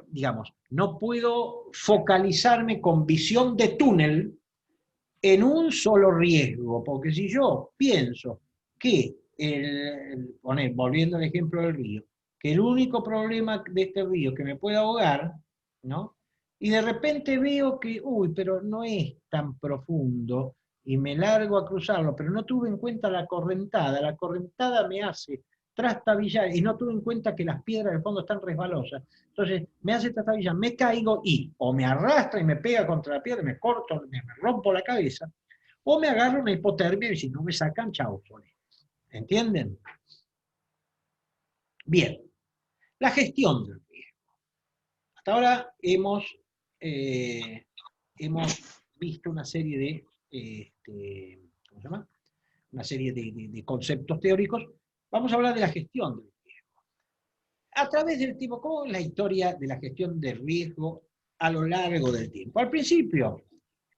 digamos, no puedo focalizarme con visión de túnel en un solo riesgo, porque si yo pienso que, volviendo al ejemplo del río, que el único problema de este río es que me puede ahogar, ¿no? Y de repente veo que, uy, pero no es tan profundo, y me largo a cruzarlo, pero no tuve en cuenta la correntada me hace trastabillar, y no tuve en cuenta que las piedras del fondo están resbalosas, entonces me hace trastabillar, me caigo y o me arrastra y me pega contra la piedra, me corto, me rompo la cabeza, o me agarro una hipotermia y si no me sacan, chao, ¿entienden? Bien, la gestión del riesgo. Hasta ahora hemos visto una serie de, ¿cómo se llama? Una serie de conceptos teóricos. Vamos a hablar de la gestión del riesgo. A través del tiempo, ¿cómo es la historia de la gestión del riesgo a lo largo del tiempo? Al principio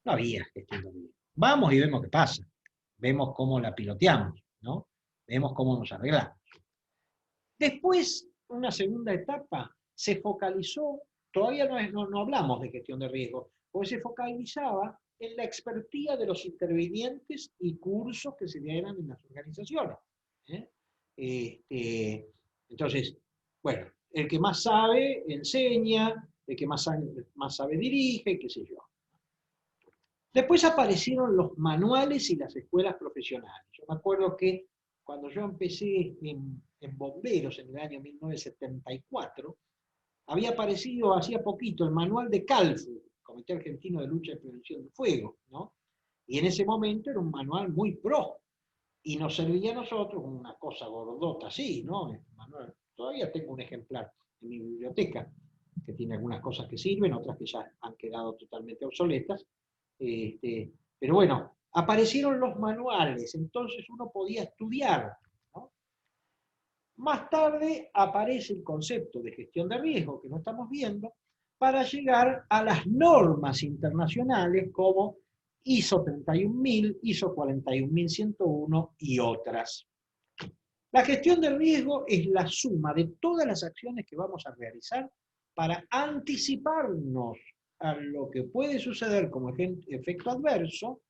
no había gestión del riesgo. Vamos y vemos qué pasa. Vemos cómo la piloteamos, ¿no? Vemos cómo nos arreglamos. Después, una segunda etapa, se focalizó, todavía no hablamos de gestión de riesgo, porque se focalizaba en la expertía de los intervinientes y cursos que se dieran en las organizaciones. Entonces, bueno, el que más sabe enseña, el que más sabe dirige, qué sé yo. Después aparecieron los manuales y las escuelas profesionales. Yo me acuerdo que cuando yo empecé en bomberos en el año 1974, había aparecido hacía poquito el manual de CALFU, Comité Argentino de Lucha y Prevención del Fuego, ¿no? Y en ese momento era un manual muy pro, y nos servía a nosotros una cosa gordota así, ¿no? Manual. Todavía tengo un ejemplar en mi biblioteca, que tiene algunas cosas que sirven, otras que ya han quedado totalmente obsoletas, pero bueno, aparecieron los manuales, entonces uno podía estudiar, ¿no? Más tarde aparece el concepto de gestión de riesgo, que no estamos viendo, para llegar a las normas internacionales como ISO 31000, ISO 41101 y otras. La gestión de riesgo es la suma de todas las acciones que vamos a realizar para anticiparnos a lo que puede suceder como efecto adverso,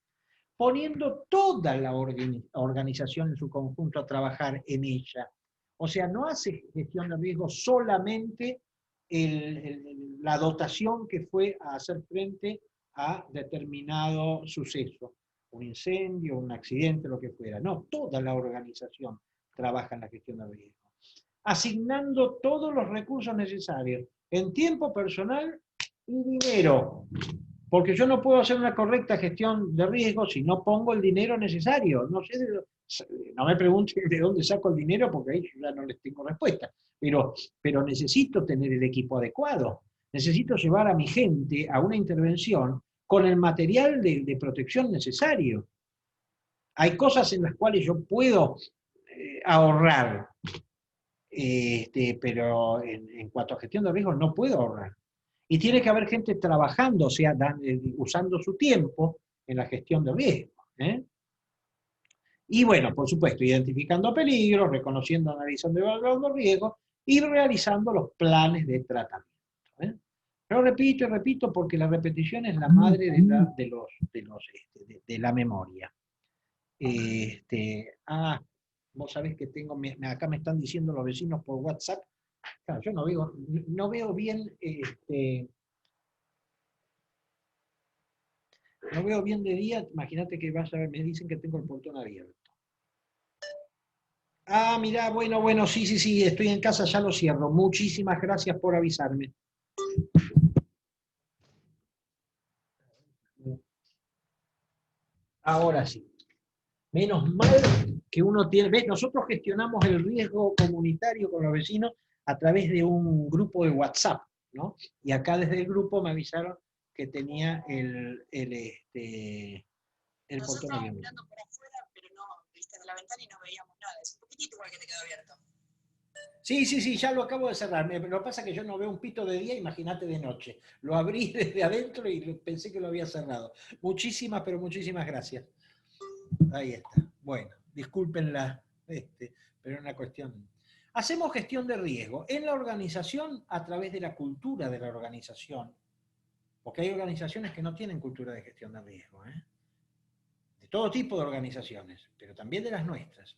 poniendo toda la organización en su conjunto a trabajar en ella. O sea, no hace gestión de riesgo solamente la dotación que fue a hacer frente a determinado suceso, un incendio, un accidente, lo que fuera. No, toda la organización trabaja en la gestión de riesgo, asignando todos los recursos necesarios en tiempo personal y dinero. Porque yo no puedo hacer una correcta gestión de riesgo si no pongo el dinero necesario. No me pregunten de dónde saco el dinero porque ahí ya no les tengo respuesta. Pero necesito tener el equipo adecuado. Necesito llevar a mi gente a una intervención con el material de protección necesario. Hay cosas en las cuales yo puedo ahorrar, pero en cuanto a gestión de riesgos no puedo ahorrar. Y tiene que haber gente trabajando, o sea, usando su tiempo en la gestión de riesgo. Y bueno, por supuesto, identificando peligros, reconociendo, analizando y evaluando riesgos y realizando los planes de tratamiento. Pero repito y repito porque la repetición es la madre de la memoria. Vos sabés que acá me están diciendo los vecinos por WhatsApp. Claro, yo no veo bien, no veo bien de día. Imagínate que vas a ver, me dicen que tengo el portón abierto. Ah, mirá, bueno, sí, estoy en casa, ya lo cierro. Muchísimas gracias por avisarme. Ahora sí. Menos mal que uno tiene, ¿ves? Nosotros gestionamos el riesgo comunitario con los vecinos a través de un grupo de WhatsApp, ¿no? Y acá desde el grupo me avisaron que tenía el portón abierto. Mirando por afuera, pero no, viste de la ventana y no veíamos nada. Es un poquitito igual que te quedó abierto. Sí, ya lo acabo de cerrar. Lo que pasa es que yo no veo un pito de día, imagínate de noche. Lo abrí desde adentro y pensé que lo había cerrado. Muchísimas, pero muchísimas gracias. Ahí está. Bueno, discúlpenla, pero es una cuestión. Hacemos gestión de riesgo en la organización a través de la cultura de la organización. Porque hay organizaciones que no tienen cultura de gestión de riesgo. De todo tipo de organizaciones, pero también de las nuestras.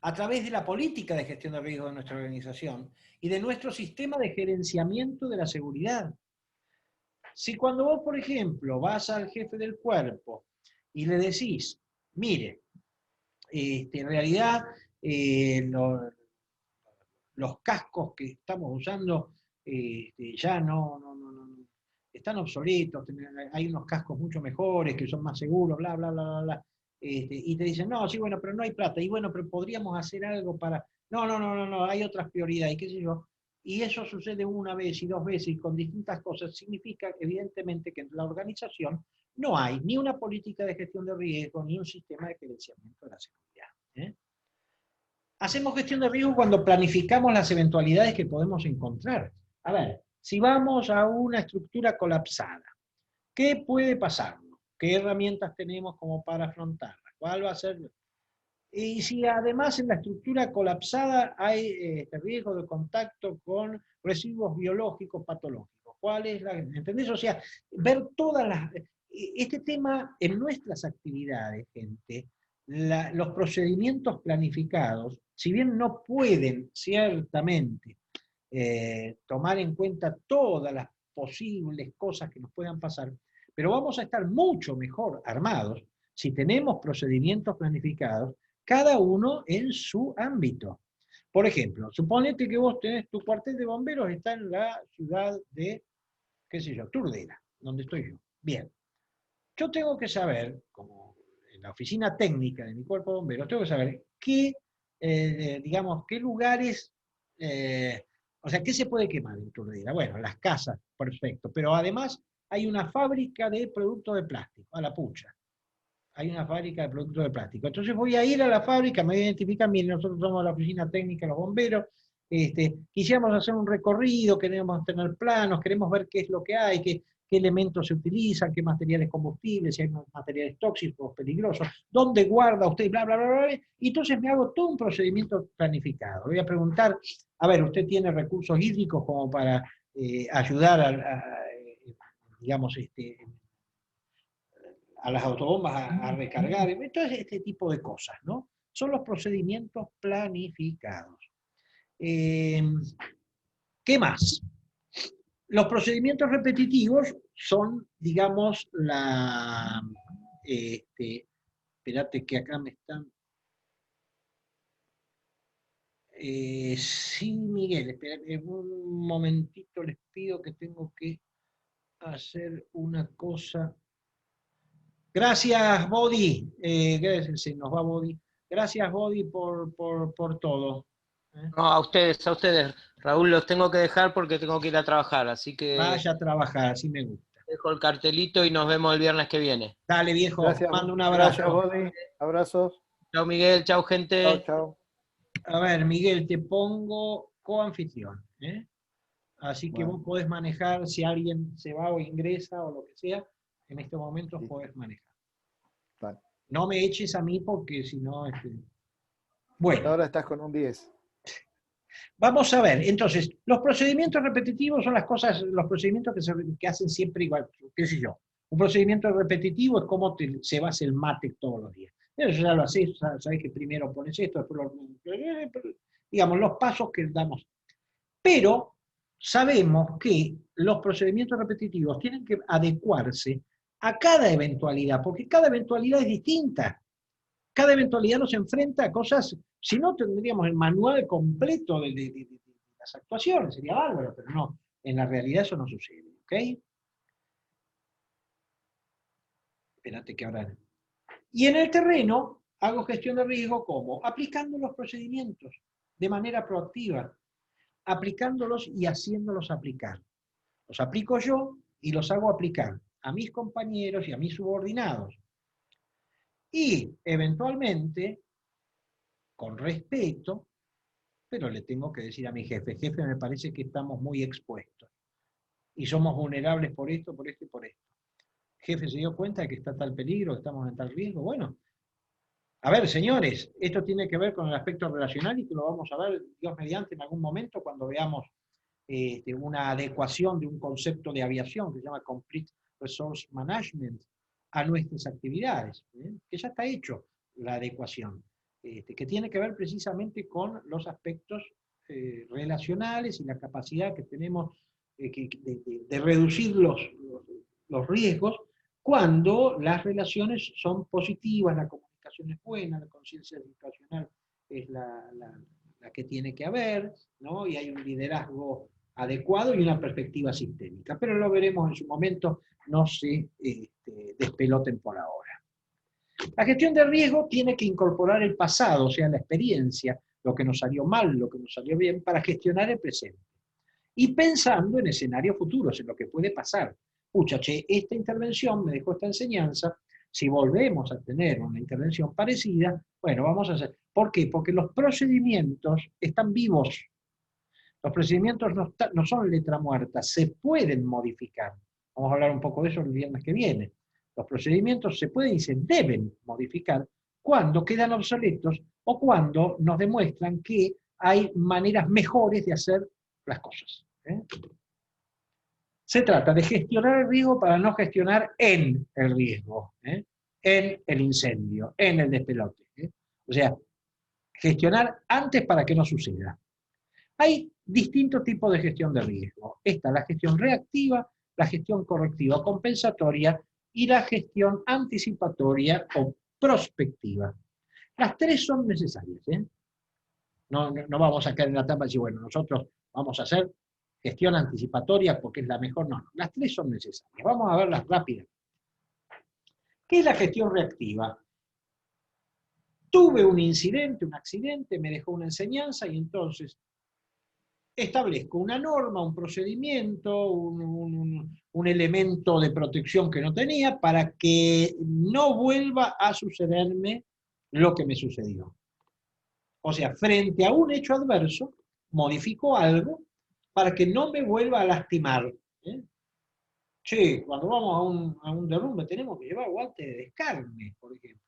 A través de la política de gestión de riesgo de nuestra organización y de nuestro sistema de gerenciamiento de la seguridad. Si cuando vos, por ejemplo, vas al jefe del cuerpo y le decís, mire, en realidad los cascos que estamos usando ya no están obsoletos, hay unos cascos mucho mejores que son más seguros, bla, bla, bla, bla, bla. Y te dicen, no, sí, bueno, pero no hay plata, y bueno, pero podríamos hacer algo para, no, hay otras prioridades, y qué sé yo. Y eso sucede una vez y dos veces y con distintas cosas, significa evidentemente que en la organización no hay ni una política de gestión de riesgo, ni un sistema de gerenciamiento de la seguridad. Hacemos gestión de riesgo cuando planificamos las eventualidades que podemos encontrar. A ver, si vamos a una estructura colapsada, ¿qué puede pasarnos? ¿Qué herramientas tenemos como para afrontarla? ¿Cuál va a ser? Y si además en la estructura colapsada hay riesgo de contacto con residuos biológicos patológicos, ¿cuál es la? ¿Entendés? O sea, ver todas las... Este tema en nuestras actividades, gente, los procedimientos planificados, si bien no pueden ciertamente tomar en cuenta todas las posibles cosas que nos puedan pasar, pero vamos a estar mucho mejor armados si tenemos procedimientos planificados, cada uno en su ámbito. Por ejemplo, suponete que vos tenés tu cuartel de bomberos, está en la ciudad de, qué sé yo, Turdera, donde estoy yo. Bien. Yo tengo que saber, como en la oficina técnica de mi cuerpo de bomberos, tengo que saber qué, digamos, qué lugares, o sea, qué se puede quemar en Turdera. Bueno, las casas, perfecto, pero además hay una fábrica de productos de plástico, a la pucha. Hay una fábrica de productos de plástico. Entonces voy a ir a la fábrica, me identifican, miren, nosotros somos la oficina técnica de los bomberos, quisiéramos hacer un recorrido, queremos tener planos, queremos ver qué es lo que hay, qué elementos se utilizan, qué materiales combustibles, si hay materiales tóxicos, peligrosos, dónde guarda usted, bla, bla, bla, bla, y entonces me hago todo un procedimiento planificado. Voy a preguntar, a ver, ¿usted tiene recursos hídricos como para ayudar digamos, a las autobombas a recargar? Entonces, este tipo de cosas, ¿no? Son los procedimientos planificados. ¿Qué más? Los procedimientos repetitivos son, digamos, espérate que acá me están... sí, Miguel, espérate un momentito, les pido que tengo que hacer una cosa. Gracias, Bodi. Se nos va Bodi. Gracias, Bodi, por todo. No, a ustedes, Raúl, los tengo que dejar porque tengo que ir a trabajar, así que Vaya a trabajar, así me gusta. dejo el cartelito y nos vemos el viernes que viene. Dale, viejo, Gracias, mando un abrazo. gracias, Bodi. Abrazos. Chao, Miguel, chao, gente. Chao, chao. A ver, Miguel, te pongo coanfitrión. Así que Bueno. vos podés manejar, si alguien se va o ingresa o lo que sea, en este momento Sí. podés manejar. Vale. No me eches a mí porque si no... Bueno. Ahora estás con un 10. Vamos a ver, entonces, los procedimientos repetitivos son las cosas, los procedimientos que hacen siempre igual, qué sé yo. Un procedimiento repetitivo es como se va a hacer el mate todos los días. Eso ya lo haces, sabes que primero pones esto, después digamos, los pasos que damos. Pero sabemos que los procedimientos repetitivos tienen que adecuarse a cada eventualidad, porque cada eventualidad es distinta. Cada eventualidad nos enfrenta a cosas, si no tendríamos el manual completo de las actuaciones, sería bárbaro, pero no, en la realidad eso no sucede, ¿ok? Espérate que ahora... Y en el terreno hago gestión de riesgo como aplicando los procedimientos de manera proactiva, aplicándolos y haciéndolos aplicar. Los aplico yo y los hago aplicar a mis compañeros y a mis subordinados. Y eventualmente, con respeto, pero le tengo que decir a mi jefe, jefe, me parece que estamos muy expuestos y somos vulnerables por esto, por esto y por esto. Jefe, ¿se dio cuenta de que está tal peligro, que estamos en tal riesgo? Bueno, a ver, señores, esto tiene que ver con el aspecto relacional y que lo vamos a ver, Dios mediante, en algún momento cuando veamos una adecuación de un concepto de aviación que se llama Complete Resource Management a nuestras actividades, que ya está hecho la adecuación, que tiene que ver precisamente con los aspectos relacionales y la capacidad que tenemos de reducir los riesgos cuando las relaciones son positivas, la comunicación es buena, la conciencia situacional es la que tiene que haber, ¿no? Y hay un liderazgo adecuado y una perspectiva sistémica. Pero lo veremos en su momento, no se despeloten por ahora. La gestión de riesgo tiene que incorporar el pasado, o sea, la experiencia, lo que nos salió mal, lo que nos salió bien, para gestionar el presente. Y pensando en escenarios futuros, en lo que puede pasar. Pucha, che, esta intervención me dejó esta enseñanza, si volvemos a tener una intervención parecida, bueno, vamos a hacer. ¿Por qué? Porque los procedimientos están vivos. Los procedimientos no son letra muerta, se pueden modificar. Vamos a hablar un poco de eso el viernes que viene. Los procedimientos se pueden y se deben modificar cuando quedan obsoletos o cuando nos demuestran que hay maneras mejores de hacer las cosas. Se trata de gestionar el riesgo para no gestionar en el riesgo, en el incendio, en el despelote. O sea, gestionar antes para que no suceda. Hay distintos tipos de gestión de riesgo. Esta, la gestión reactiva, la gestión correctiva compensatoria y la gestión anticipatoria o prospectiva. Las tres son necesarias. No vamos a caer en la trampa y decir, bueno, nosotros vamos a hacer gestión anticipatoria porque es la mejor. No, las tres son necesarias. Vamos a verlas rápidas. ¿Qué es la gestión reactiva? Tuve un incidente, un accidente, me dejó una enseñanza y entonces establezco una norma, un procedimiento, un elemento de protección que no tenía para que no vuelva a sucederme lo que me sucedió. O sea, frente a un hecho adverso, modifico algo para que no me vuelva a lastimar. Che, cuando vamos a un derrumbe tenemos que llevar guantes de descarne, por ejemplo.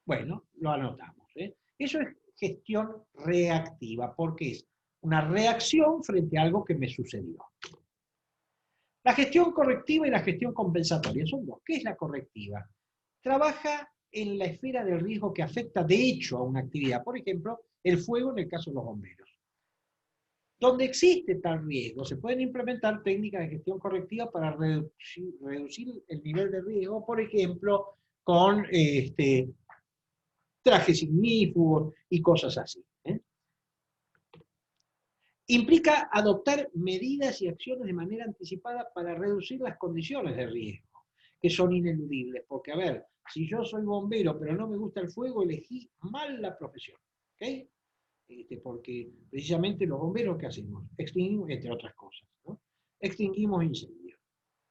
Bueno, lo anotamos. Eso es gestión reactiva, porque es una reacción frente a algo que me sucedió. La gestión correctiva y la gestión compensatoria son dos. ¿Qué es la correctiva? Trabaja en la esfera del riesgo que afecta de hecho a una actividad. Por ejemplo, el fuego en el caso de los bomberos. Donde existe tal riesgo, se pueden implementar técnicas de gestión correctiva para reducir el nivel de riesgo, por ejemplo, con trajes ignífugos y cosas así. Implica adoptar medidas y acciones de manera anticipada para reducir las condiciones de riesgo, que son ineludibles. Porque, a ver, si yo soy bombero pero no me gusta el fuego, elegí mal la profesión. ¿Okay? Porque precisamente los bomberos, ¿qué hacemos? Extinguimos, entre otras cosas, ¿no? Extinguimos incendios.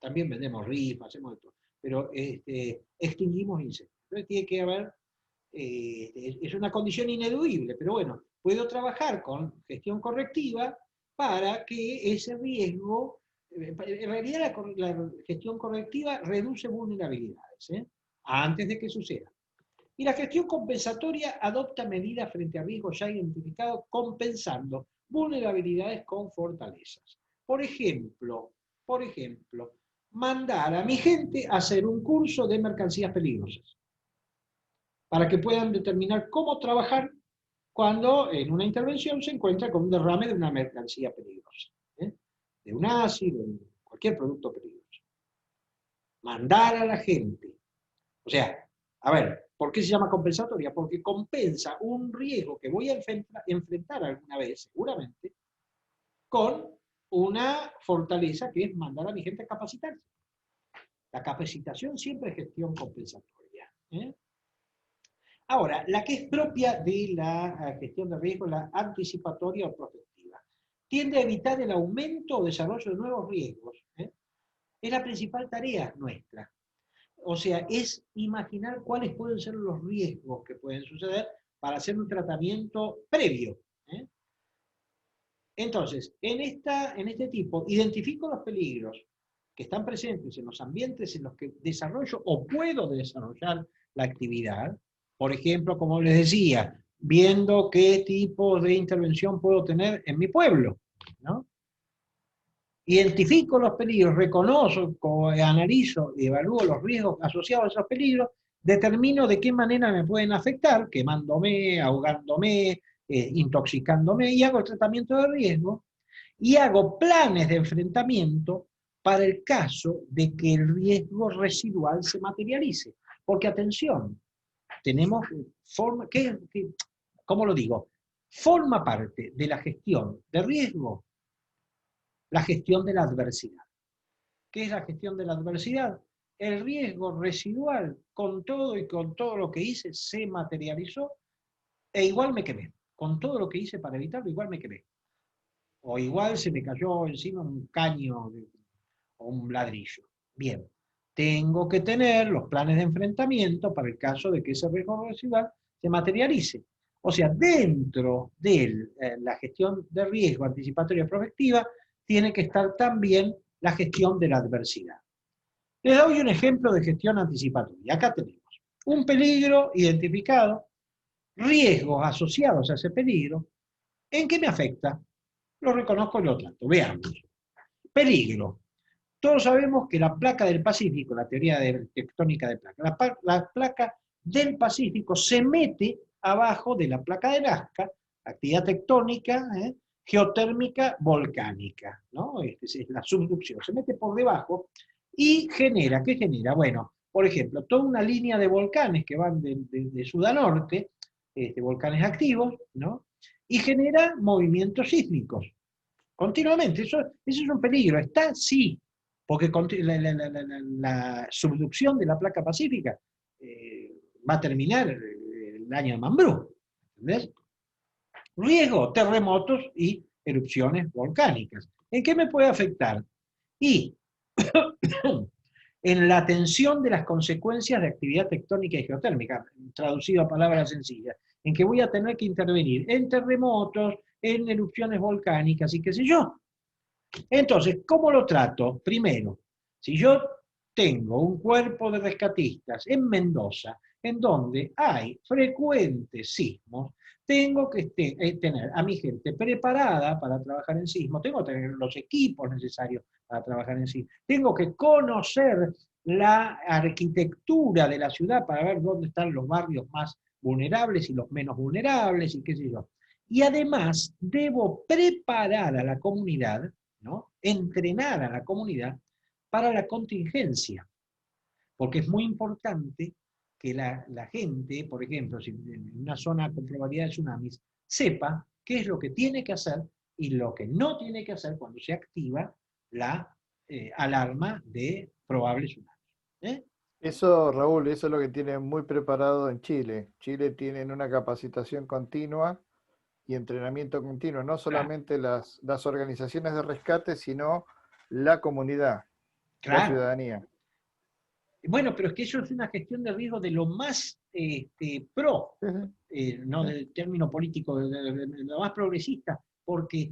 También vendemos rifas, hacemos de todo. Pero extinguimos incendios. Entonces tiene que haber, es una condición ineludible, pero bueno, puedo trabajar con gestión correctiva para que ese riesgo, en realidad la gestión correctiva reduce vulnerabilidades, antes de que suceda. Y la gestión compensatoria adopta medidas frente a riesgos ya identificados, compensando vulnerabilidades con fortalezas. Por ejemplo, mandar a mi gente a hacer un curso de mercancías peligrosas, para que puedan determinar cómo trabajar cuando en una intervención se encuentra con un derrame de una mercancía peligrosa, de un ácido, de cualquier producto peligroso. Mandar a la gente. O sea, a ver, ¿por qué se llama compensatoria? Porque compensa un riesgo que voy a enfrentar alguna vez, seguramente, con una fortaleza que es mandar a mi gente a capacitarse. La capacitación siempre es gestión compensatoria. Ahora, la que es propia de la gestión de riesgo, la anticipatoria o prospectiva, tiende a evitar el aumento o desarrollo de nuevos riesgos. Es la principal tarea nuestra. O sea, es imaginar cuáles pueden ser los riesgos que pueden suceder para hacer un tratamiento previo. Entonces, en este tipo, identifico los peligros que están presentes en los ambientes en los que desarrollo o puedo desarrollar la actividad. Por ejemplo, como les decía, viendo qué tipo de intervención puedo tener en mi pueblo, ¿no? Identifico los peligros, reconozco, analizo y evalúo los riesgos asociados a esos peligros, determino de qué manera me pueden afectar, quemándome, ahogándome, intoxicándome, y hago el tratamiento de riesgo, y hago planes de enfrentamiento para el caso de que el riesgo residual se materialice. Porque, atención, tenemos forma, ¿cómo lo digo? Forma parte de la gestión de riesgo la gestión de la adversidad. ¿Qué es la gestión de la adversidad? El riesgo residual, con todo y con todo lo que hice, se materializó e igual me quemé. Con todo lo que hice para evitarlo, igual me quemé. O igual se me cayó encima un caño o un ladrillo. Bien, tengo que tener los planes de enfrentamiento para el caso de que ese riesgo residual se materialice. O sea, dentro de la gestión de riesgo anticipatoria y prospectiva, tiene que estar también la gestión de la adversidad. Les doy un ejemplo de gestión anticipatoria. Acá tenemos un peligro identificado, riesgos asociados a ese peligro. ¿En qué me afecta? Lo reconozco y lo trato. Veamos. Peligro. Todos sabemos que la placa del Pacífico, la teoría tectónica de placas, la placa del Pacífico se mete abajo de la placa de Nazca, actividad tectónica, geotérmica volcánica, ¿no? Es la subducción, se mete por debajo y genera, ¿qué genera? Bueno, por ejemplo, toda una línea de volcanes que van de sur a norte, volcanes activos, ¿no? Y genera movimientos sísmicos, continuamente. Eso es un peligro, está sí, porque la subducción de la placa pacífica va a terminar el año de Mambrú, ¿entendés? Riesgo, terremotos y erupciones volcánicas. ¿En qué me puede afectar? Y en la atención de las consecuencias de actividad tectónica y geotérmica, traducido a palabras sencillas, en que voy a tener que intervenir en terremotos, en erupciones volcánicas y qué sé yo. Entonces, ¿cómo lo trato? Primero, si yo tengo un cuerpo de rescatistas en Mendoza, en donde hay frecuentes sismos, tengo que tener a mi gente preparada para trabajar en sismos, tengo que tener los equipos necesarios para trabajar en sismos, tengo que conocer la arquitectura de la ciudad para ver dónde están los barrios más vulnerables y los menos vulnerables y qué sé yo. Y además debo preparar a la comunidad, ¿no? Entrenar a la comunidad para la contingencia. Porque es muy importante que la gente, por ejemplo, si en una zona con probabilidad de tsunamis, sepa qué es lo que tiene que hacer y lo que no tiene que hacer cuando se activa la alarma de probable tsunami. ¿Eh? Eso, Raúl, eso es lo que tienen muy preparado en Chile. Chile tienen una capacitación continua y entrenamiento continuo, no solamente las organizaciones de rescate, sino la comunidad, la Claro. ciudadanía. Bueno, pero es que eso es una gestión de riesgo de lo más pro, no del término político, de lo más progresista, porque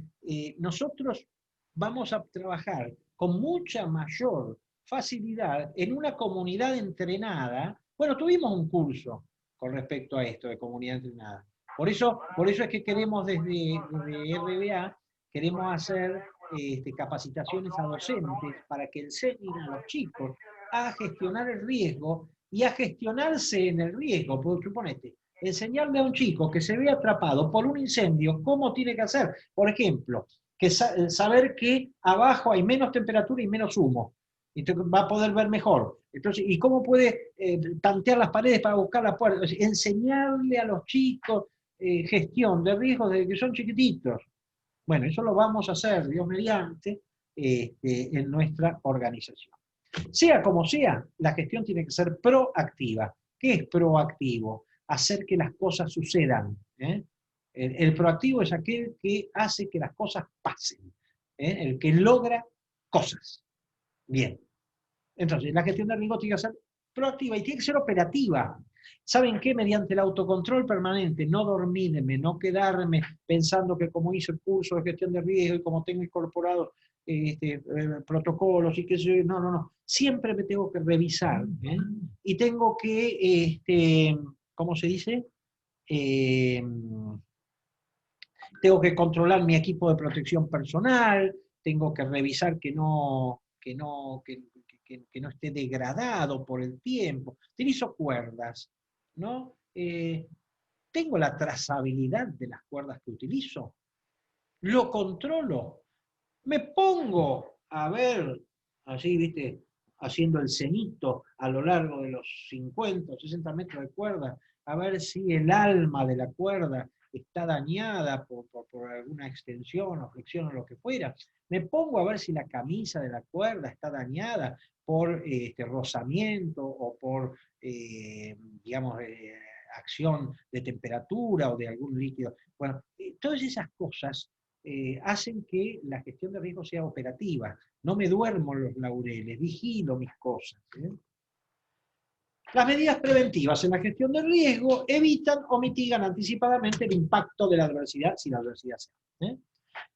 nosotros vamos a trabajar con mucha mayor facilidad en una comunidad entrenada. Bueno, tuvimos un curso con respecto a esto de comunidad entrenada. Por eso es que queremos desde RBA, queremos hacer capacitaciones a docentes para que enseñen a los chicos a gestionar el riesgo y a gestionarse en el riesgo. Porque suponete, enseñarle a un chico que se ve atrapado por un incendio, ¿cómo tiene que hacer? Por ejemplo, que saber que abajo hay menos temperatura y menos humo. Entonces va a poder ver mejor. Entonces, ¿y cómo puede tantear las paredes para buscar la puerta? Enseñarle a los chicos gestión de riesgos desde que son chiquititos. Bueno, eso lo vamos a hacer, Dios mediante, en nuestra organización. Sea como sea, la gestión tiene que ser proactiva. ¿Qué es proactivo? Hacer que las cosas sucedan. El proactivo es aquel que hace que las cosas pasen. El que logra cosas. Bien. Entonces, la gestión de riesgo tiene que ser proactiva y tiene que ser operativa. ¿Saben qué? Mediante el autocontrol permanente, no dormirme, no quedarme pensando que como hice el curso de gestión de riesgo y como tengo incorporado protocolos y qué sé yo, no. Siempre me tengo que revisar, y tengo que, ¿cómo se dice? Tengo que controlar mi equipo de protección personal, tengo que revisar que no esté degradado por el tiempo. Utilizo cuerdas, ¿no? Tengo la trazabilidad de las cuerdas que utilizo, lo controlo. Me pongo a ver, así, ¿viste? Haciendo el cenito a lo largo de los 50 o 60 metros de cuerda, a ver si el alma de la cuerda está dañada por alguna extensión o flexión o lo que fuera. Me pongo a ver si la camisa de la cuerda está dañada por rozamiento o por, digamos, acción de temperatura o de algún líquido. Bueno, todas esas cosas hacen que la gestión de riesgo sea operativa. No me duermo en los laureles, vigilo mis cosas. Las medidas preventivas en la gestión de riesgo evitan o mitigan anticipadamente el impacto de la adversidad, si la adversidad se da.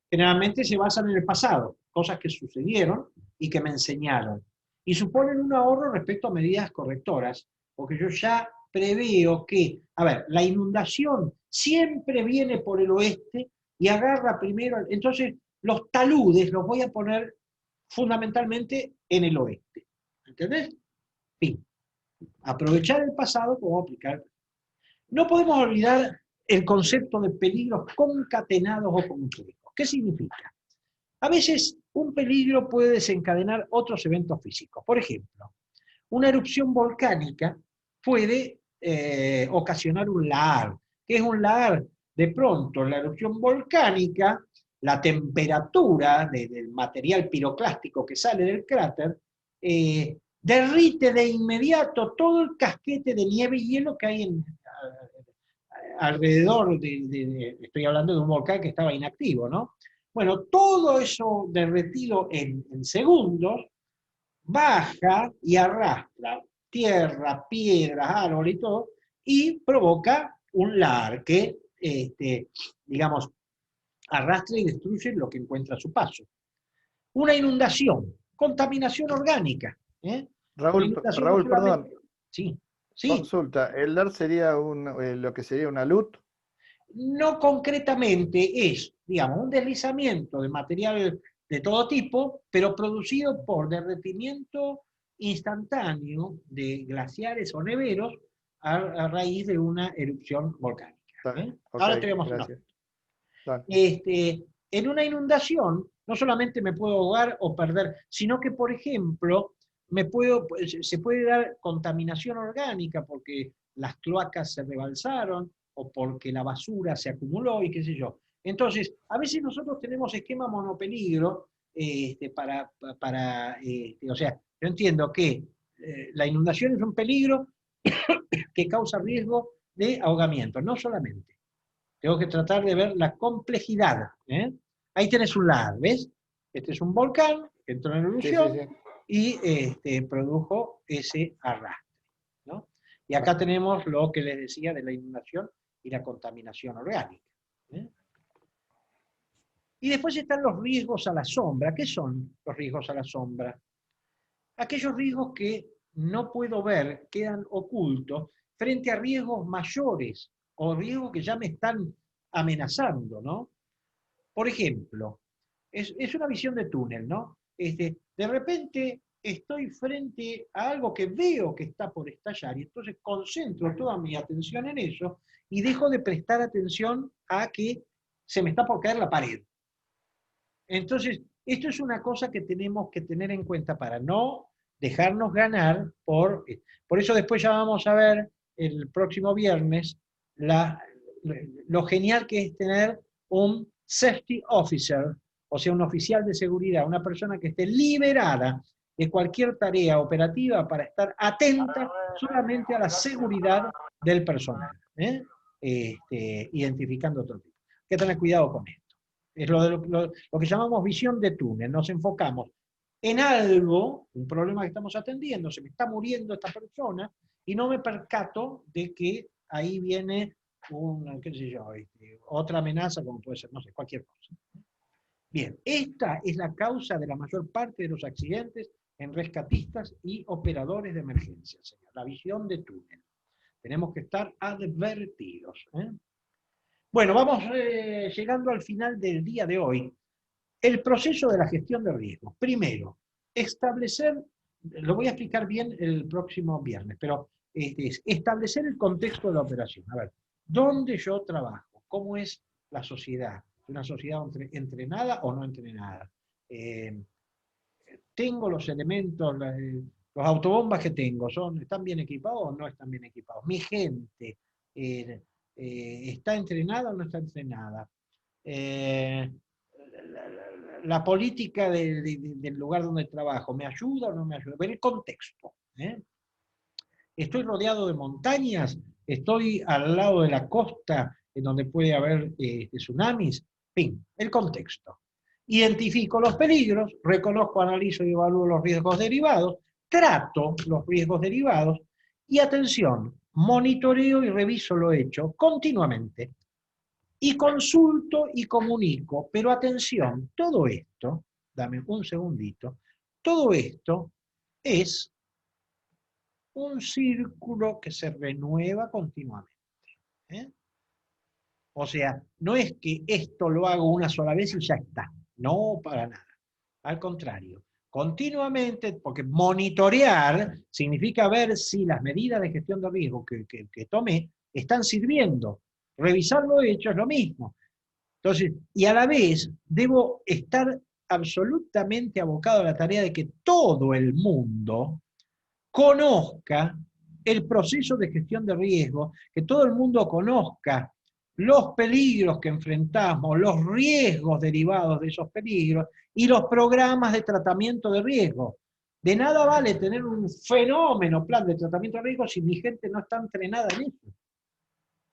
Generalmente se basan en el pasado, cosas que sucedieron y que me enseñaron. Y suponen un ahorro respecto a medidas correctoras, porque yo ya preveo que, a ver, la inundación siempre viene por el oeste y agarra primero, entonces los taludes los voy a poner fundamentalmente en el oeste. ¿Entendés? Fin. Aprovechar el pasado como aplicar. No podemos olvidar el concepto de peligros concatenados o complejos. ¿Qué significa? A veces un peligro puede desencadenar otros eventos físicos. Por ejemplo, una erupción volcánica puede ocasionar un lahar. ¿Qué es un lahar? De pronto, la erupción volcánica, la temperatura del material piroclástico que sale del cráter, derrite de inmediato todo el casquete de nieve y hielo que hay alrededor estoy hablando de un volcán que estaba inactivo, ¿no? Bueno, todo eso derretido en segundos baja y arrastra tierra, piedras, árboles y todo, y provoca un lahar que, digamos, arrastra y destruye lo que encuentra a su paso. Una inundación, contaminación orgánica. Raúl, perdón. Sí. Consulta, ¿el LAR sería lo que sería una LUT? No concretamente, es, digamos, un deslizamiento de material de todo tipo, pero producido por derretimiento instantáneo de glaciares o neveros a raíz de una erupción volcánica. Okay, Ahora te voy a mostrar. gracias. Claro. En una inundación, no solamente me puedo ahogar o perder, sino que, por ejemplo, se puede dar contaminación orgánica porque las cloacas se rebalsaron o porque la basura se acumuló y qué sé yo. Entonces, a veces nosotros tenemos esquema monopeligro o sea, yo entiendo que la inundación es un peligro que causa riesgo de ahogamiento, no solamente. Tengo que tratar de ver la complejidad. Ahí tenés un lado, ¿ves? Este es un volcán que entró en erupción y produjo ese arrastre, ¿no? Y acá tenemos lo que les decía de la inundación y la contaminación orgánica. Y después están los riesgos a la sombra. ¿Qué son los riesgos a la sombra? Aquellos riesgos que no puedo ver, quedan ocultos, frente a riesgos mayores o riesgos que ya me están amenazando, ¿no? Por ejemplo, es una visión de túnel, ¿no? De repente estoy frente a algo que veo que está por estallar y entonces concentro toda mi atención en eso y dejo de prestar atención a que se me está por caer la pared. Entonces, esto es una cosa que tenemos que tener en cuenta para no dejarnos ganar por eso después ya vamos a ver el próximo viernes lo genial que es tener un safety officer, o sea, un oficial de seguridad, una persona que esté liberada de cualquier tarea operativa para estar atenta solamente a la seguridad del personal, identificando todo tipo. Hay que tener cuidado con esto. Es lo que llamamos visión de túnel. Nos enfocamos en algo, un problema que estamos atendiendo, se me está muriendo esta persona, y no me percato de que ahí viene qué sé yo, otra amenaza, como puede ser, no sé, cualquier cosa. Bien, esta es la causa de la mayor parte de los accidentes en rescatistas y operadores de emergencia, señor. La visión de túnel. Tenemos que estar advertidos. Bueno, vamos llegando al final del día de hoy. El proceso de la gestión de riesgos. Primero, establecer, lo voy a explicar bien el próximo viernes, pero es establecer el contexto de la operación. A ver, ¿dónde yo trabajo? ¿Cómo es la sociedad? ¿Es una sociedad entrenada o no entrenada? ¿Tengo los elementos, los autobombas que tengo, están bien equipados o no están bien equipados? ¿Mi gente está entrenada o no está entrenada? La política del lugar donde trabajo, ¿me ayuda o no me ayuda? Ver el contexto. Estoy rodeado de montañas, estoy al lado de la costa, en donde puede haber tsunamis, fin, el contexto. Identifico los peligros, reconozco, analizo y evalúo los riesgos derivados, trato los riesgos derivados y, atención, monitoreo y reviso lo hecho continuamente. Y consulto y comunico, pero atención, todo esto, dame un segundito, todo esto es un círculo que se renueva continuamente. O sea, no es que esto lo hago una sola vez y ya está, no para nada. Al contrario, continuamente, porque monitorear significa ver si las medidas de gestión de riesgo que tomé están sirviendo. Revisar lo hecho es lo mismo. Entonces, y a la vez debo estar absolutamente abocado a la tarea de que todo el mundo conozca el proceso de gestión de riesgo, que todo el mundo conozca los peligros que enfrentamos, los riesgos derivados de esos peligros y los programas de tratamiento de riesgo. De nada vale tener un fenómeno plan de tratamiento de riesgo si mi gente no está entrenada en eso.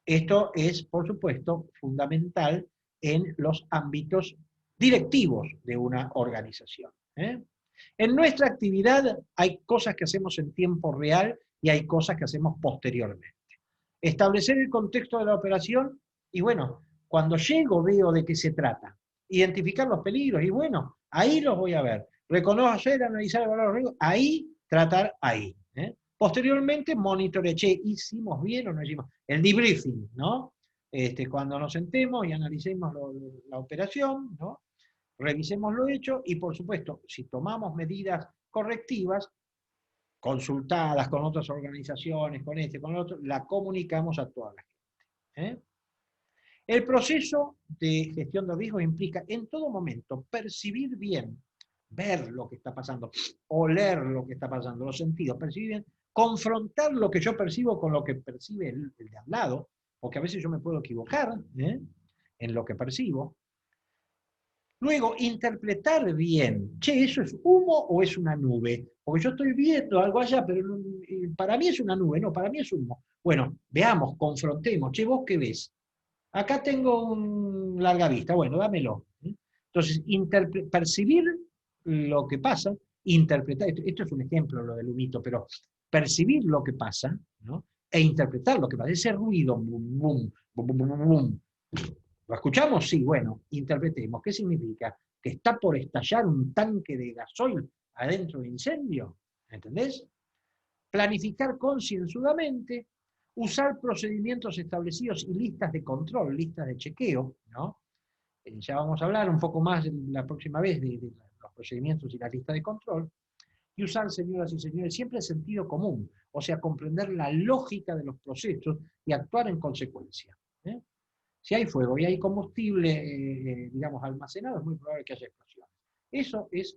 Esto es, por supuesto, fundamental en los ámbitos directivos de una organización. En nuestra actividad hay cosas que hacemos en tiempo real y hay cosas que hacemos posteriormente. Establecer el contexto de la operación y bueno, cuando llego veo de qué se trata. Identificar los peligros y bueno, ahí los voy a ver. Reconocer, analizar, evaluar los riesgos, ahí, tratar ahí. Posteriormente monitorear, ¿hicimos bien o no hicimos? El debriefing, ¿no? Cuando nos sentemos y analicemos la operación, ¿no? Revisemos lo hecho y, por supuesto, si tomamos medidas correctivas, consultadas con otras organizaciones, con con el otro, la comunicamos a toda la gente. El proceso de gestión de riesgos implica en todo momento percibir bien, ver lo que está pasando, oler lo que está pasando, los sentidos, percibir bien, confrontar lo que yo percibo con lo que percibe el de al lado, porque a veces yo me puedo equivocar en lo que percibo. Luego, interpretar bien, che, ¿eso es humo o es una nube? Porque yo estoy viendo algo allá, pero para mí es una nube, no, para mí es humo. Bueno, veamos, confrontemos, che, ¿vos qué ves? Acá tengo un larga vista, bueno, dámelo. Entonces, percibir lo que pasa, interpretar, esto es un ejemplo, lo del humito, pero percibir lo que pasa, ¿no? E interpretar lo que pasa, ese ruido, bum, bum, bum, bum, bum, bum. ¿Lo escuchamos? Sí, bueno, interpretemos. ¿Qué significa? ¿Que está por estallar un tanque de gasoil adentro de incendio? ¿Entendés? Planificar concienzudamente, usar procedimientos establecidos y listas de control, listas de chequeo, ¿no? Ya vamos a hablar un poco más la próxima vez de los procedimientos y la lista de control. Y usar, señoras y señores, siempre el sentido común, o sea, comprender la lógica de los procesos y actuar en consecuencia. Si hay fuego y hay combustible, digamos, almacenado, es muy probable que haya explosiones. Eso es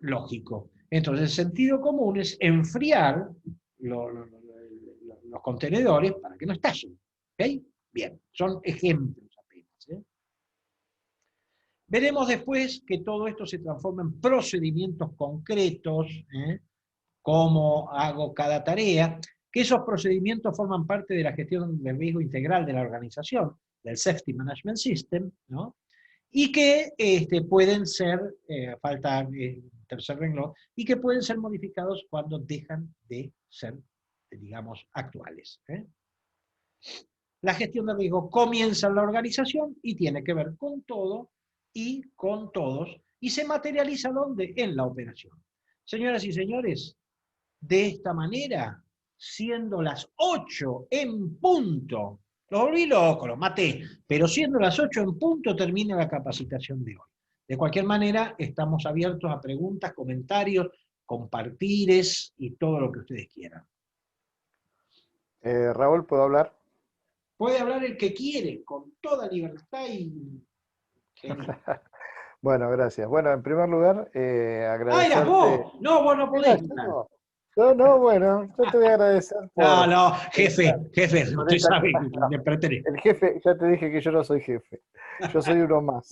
lógico. Entonces, el sentido común es enfriar los contenedores para que no estallen. ¿Ok? Bien, son ejemplos apenas. Veremos después que todo esto se transforma en procedimientos concretos, cómo hago cada tarea, que esos procedimientos forman parte de la gestión del riesgo integral de la organización, del Safety Management System, ¿no? Y que pueden ser, falta tercer renglón, y que pueden ser modificados cuando dejan de ser, digamos, actuales. La gestión de riesgo comienza en la organización y tiene que ver con todo y con todos, y se materializa ¿dónde? En la operación. Señoras y señores, de esta manera, siendo las 8 en punto, los volví locos, los maté, pero siendo las 8 en punto termina la capacitación de hoy. De cualquier manera, estamos abiertos a preguntas, comentarios, compartires y todo lo que ustedes quieran. Raúl, ¿puedo hablar? Puede hablar el que quiere, con toda libertad y... Bueno, gracias. Bueno, en primer lugar, ¡Ah, agradecerte... eras vos! No, vos no podés. No, bueno, yo te voy a agradecer por... No, jefe, usted esta sabe que me pertenece. El jefe, ya te dije que yo no soy jefe, yo soy uno más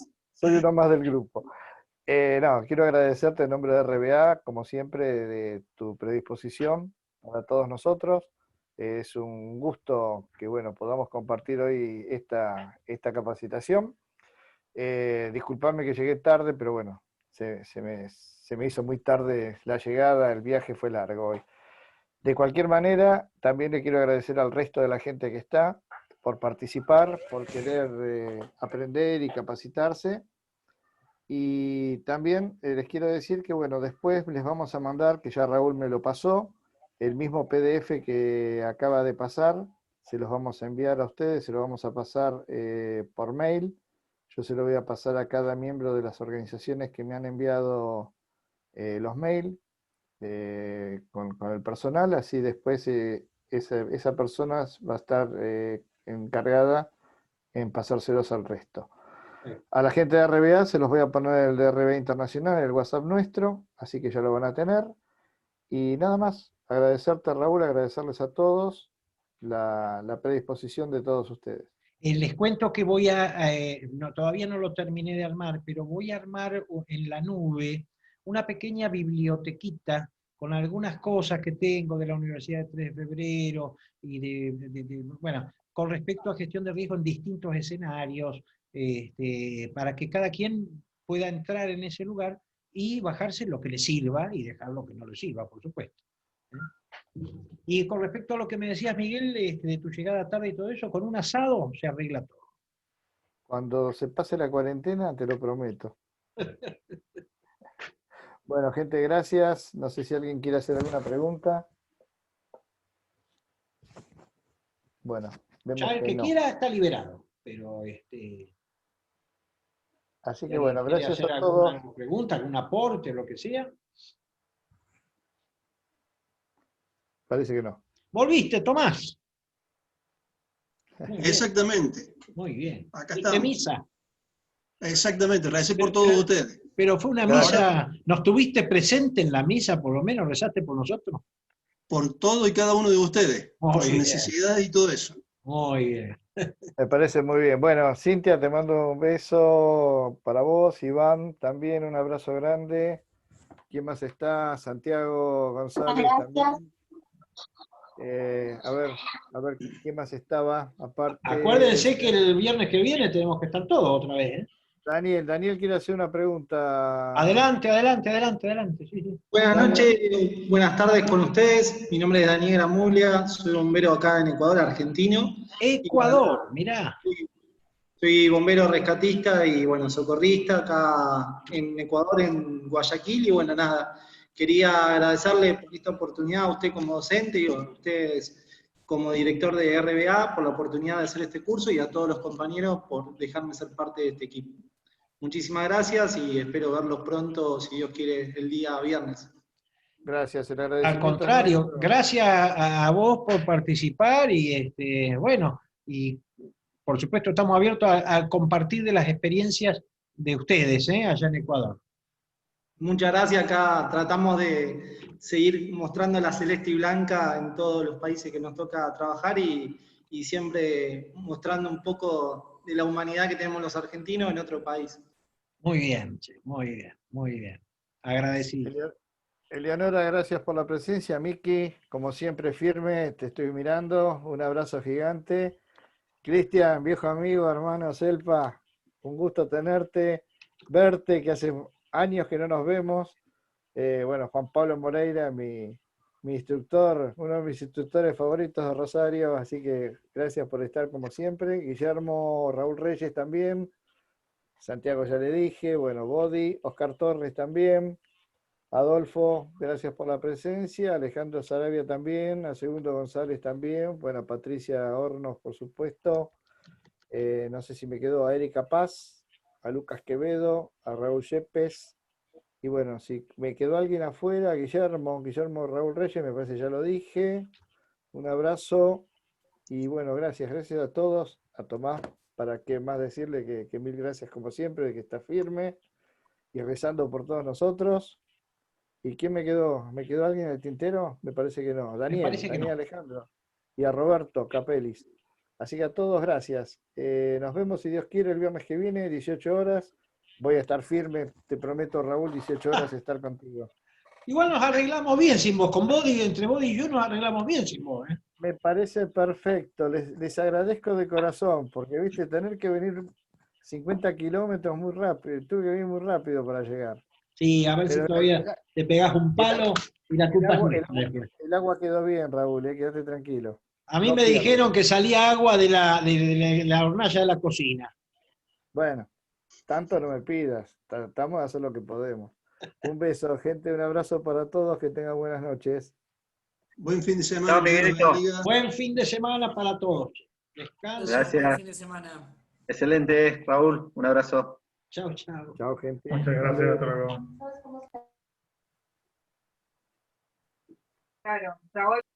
del grupo. No, quiero agradecerte en nombre de RBA, como siempre, de tu predisposición para todos nosotros. Es un gusto que, bueno, podamos compartir hoy esta capacitación. Disculpame que llegué tarde, pero bueno, se me hizo muy tarde la llegada, el viaje fue largo hoy. De cualquier manera, también le quiero agradecer al resto de la gente que está por participar, por querer aprender y capacitarse. Y también les quiero decir que, bueno, después les vamos a mandar, que ya Raúl me lo pasó, el mismo PDF que acaba de pasar, se los vamos a enviar a ustedes, se lo vamos a pasar por mail. Yo se lo voy a pasar a cada miembro de las organizaciones que me han enviado los mails con el personal, así después esa persona va a estar encargada en pasárselos al resto. A la gente de RBA se los voy a poner el de RBA Internacional, el WhatsApp nuestro, así que ya lo van a tener. Y nada más, agradecerte Raúl, agradecerles a todos la predisposición de todos ustedes. Les cuento que voy todavía no lo terminé de armar, pero voy a armar en la nube una pequeña bibliotequita con algunas cosas que tengo de la Universidad de 3 de Febrero y bueno, con respecto a gestión de riesgo en distintos escenarios, para que cada quien pueda entrar en ese lugar y bajarse lo que le sirva y dejar lo que no le sirva, por supuesto. Y con respecto a lo que me decías, Miguel, de tu llegada tarde y todo eso, con un asado se arregla todo. Cuando se pase la cuarentena, te lo prometo. Bueno, gente, gracias. No sé si alguien quiere hacer alguna pregunta. Bueno, vemos ya el que no. quiera está liberado, pero así que bueno, gracias a hacer todos. ¿Alguna pregunta, algún aporte, lo que sea? Parece que no. ¿Volviste, Tomás? Muy bien, Exactamente. muy bien. Acá ¿Y estamos. qué misa? Exactamente, recé por todos ustedes. Pero fue una misa, ¿nos tuviste presente en la misa por lo menos? ¿Rezaste por nosotros? Por todo y cada uno de ustedes, por Muy sus bien, necesidades y todo eso. muy bien. Me parece muy bien. Bueno, Cintia, te mando un beso para vos, Iván, también un abrazo grande. ¿Quién más está? Santiago González también. A ver, ¿quién más estaba? Aparte, Acuérdense que el viernes que viene tenemos que estar todos otra vez, ¿eh? Daniel quiere hacer una pregunta. Adelante, adelante, adelante, adelante. Sí, sí. Buenas Dale. noches, buenas tardes con ustedes. Mi nombre es Daniel Amulia, soy bombero acá en Ecuador, argentino. Ecuador, mirá. Soy bombero rescatista y, bueno, socorrista acá en Ecuador, en Guayaquil. Y, bueno, nada, quería agradecerle por esta oportunidad a usted como docente y a ustedes como director de RBA por la oportunidad de hacer este curso y a todos los compañeros por dejarme ser parte de este equipo. Muchísimas gracias y espero verlos pronto, si Dios quiere, el día viernes. Gracias, el Al agradecimiento es contrario, nuestro. gracias a vos por participar y bueno, y por supuesto estamos abiertos a compartir de las experiencias de ustedes, allá en Ecuador. Muchas gracias, acá tratamos de seguir mostrando la celeste y blanca en todos los países que nos toca trabajar y siempre mostrando un poco de la humanidad que tenemos los argentinos en otro país. Muy bien, che, muy bien, muy bien. Agradecido. Eleonora, gracias por la presencia. Miki, como siempre, firme, te estoy mirando. Un abrazo gigante. Cristian, viejo amigo, hermano Selpa, un gusto tenerte, verte, que hace años que no nos vemos. Bueno, Juan Pablo Moreira, mi instructor, uno de mis instructores favoritos de Rosario, así que gracias por estar como siempre. Guillermo, Raúl Reyes también. Santiago ya le dije, bueno, Bodi, Oscar Torres también. Adolfo, gracias por la presencia. Alejandro Sarabia también. A Segundo González también. Bueno, Patricia Hornos, por supuesto. No sé si me quedó a Erika Paz, a Lucas Quevedo, a Raúl Yepes. Y bueno, si me quedó alguien afuera, Guillermo Raúl Reyes, me parece ya lo dije. Un abrazo. Y bueno, gracias a todos. A Tomás, para qué más decirle que mil gracias como siempre, de que está firme y rezando por todos nosotros. ¿Y quién me quedó? ¿Me quedó alguien en el tintero? Me parece que no. Daniel no. Alejandro. Y a Roberto Capelis. Así que a todos, gracias. Nos vemos, si Dios quiere, el viernes que viene, 18 horas. Voy a estar firme, te prometo, Raúl, 18 horas estar contigo. Igual nos arreglamos bien sin vos, con vos y entre vos y yo nos arreglamos bien sin vos, ¿eh? Me parece perfecto, les agradezco de corazón, porque viste, tener que venir 50 kilómetros muy rápido, tuve que venir muy rápido para llegar. Sí, a ver si todavía te pegás un palo y la culpa es nuestra. El agua quedó bien, Raúl, quédate tranquilo. A mí me dijeron que salía agua de la hornalla de la cocina. Bueno, tanto no me pidas, tratamos de hacer lo que podemos. Un beso, gente, un abrazo para todos, que tengan buenas noches. Buen fin de semana. Buen fin de semana para todos. Descansa. Gracias. Buen fin de semana. Excelente, Raúl. Un abrazo. Chao, chao. Chao, gente. Muchas gracias, hasta luego. Claro, Raúl.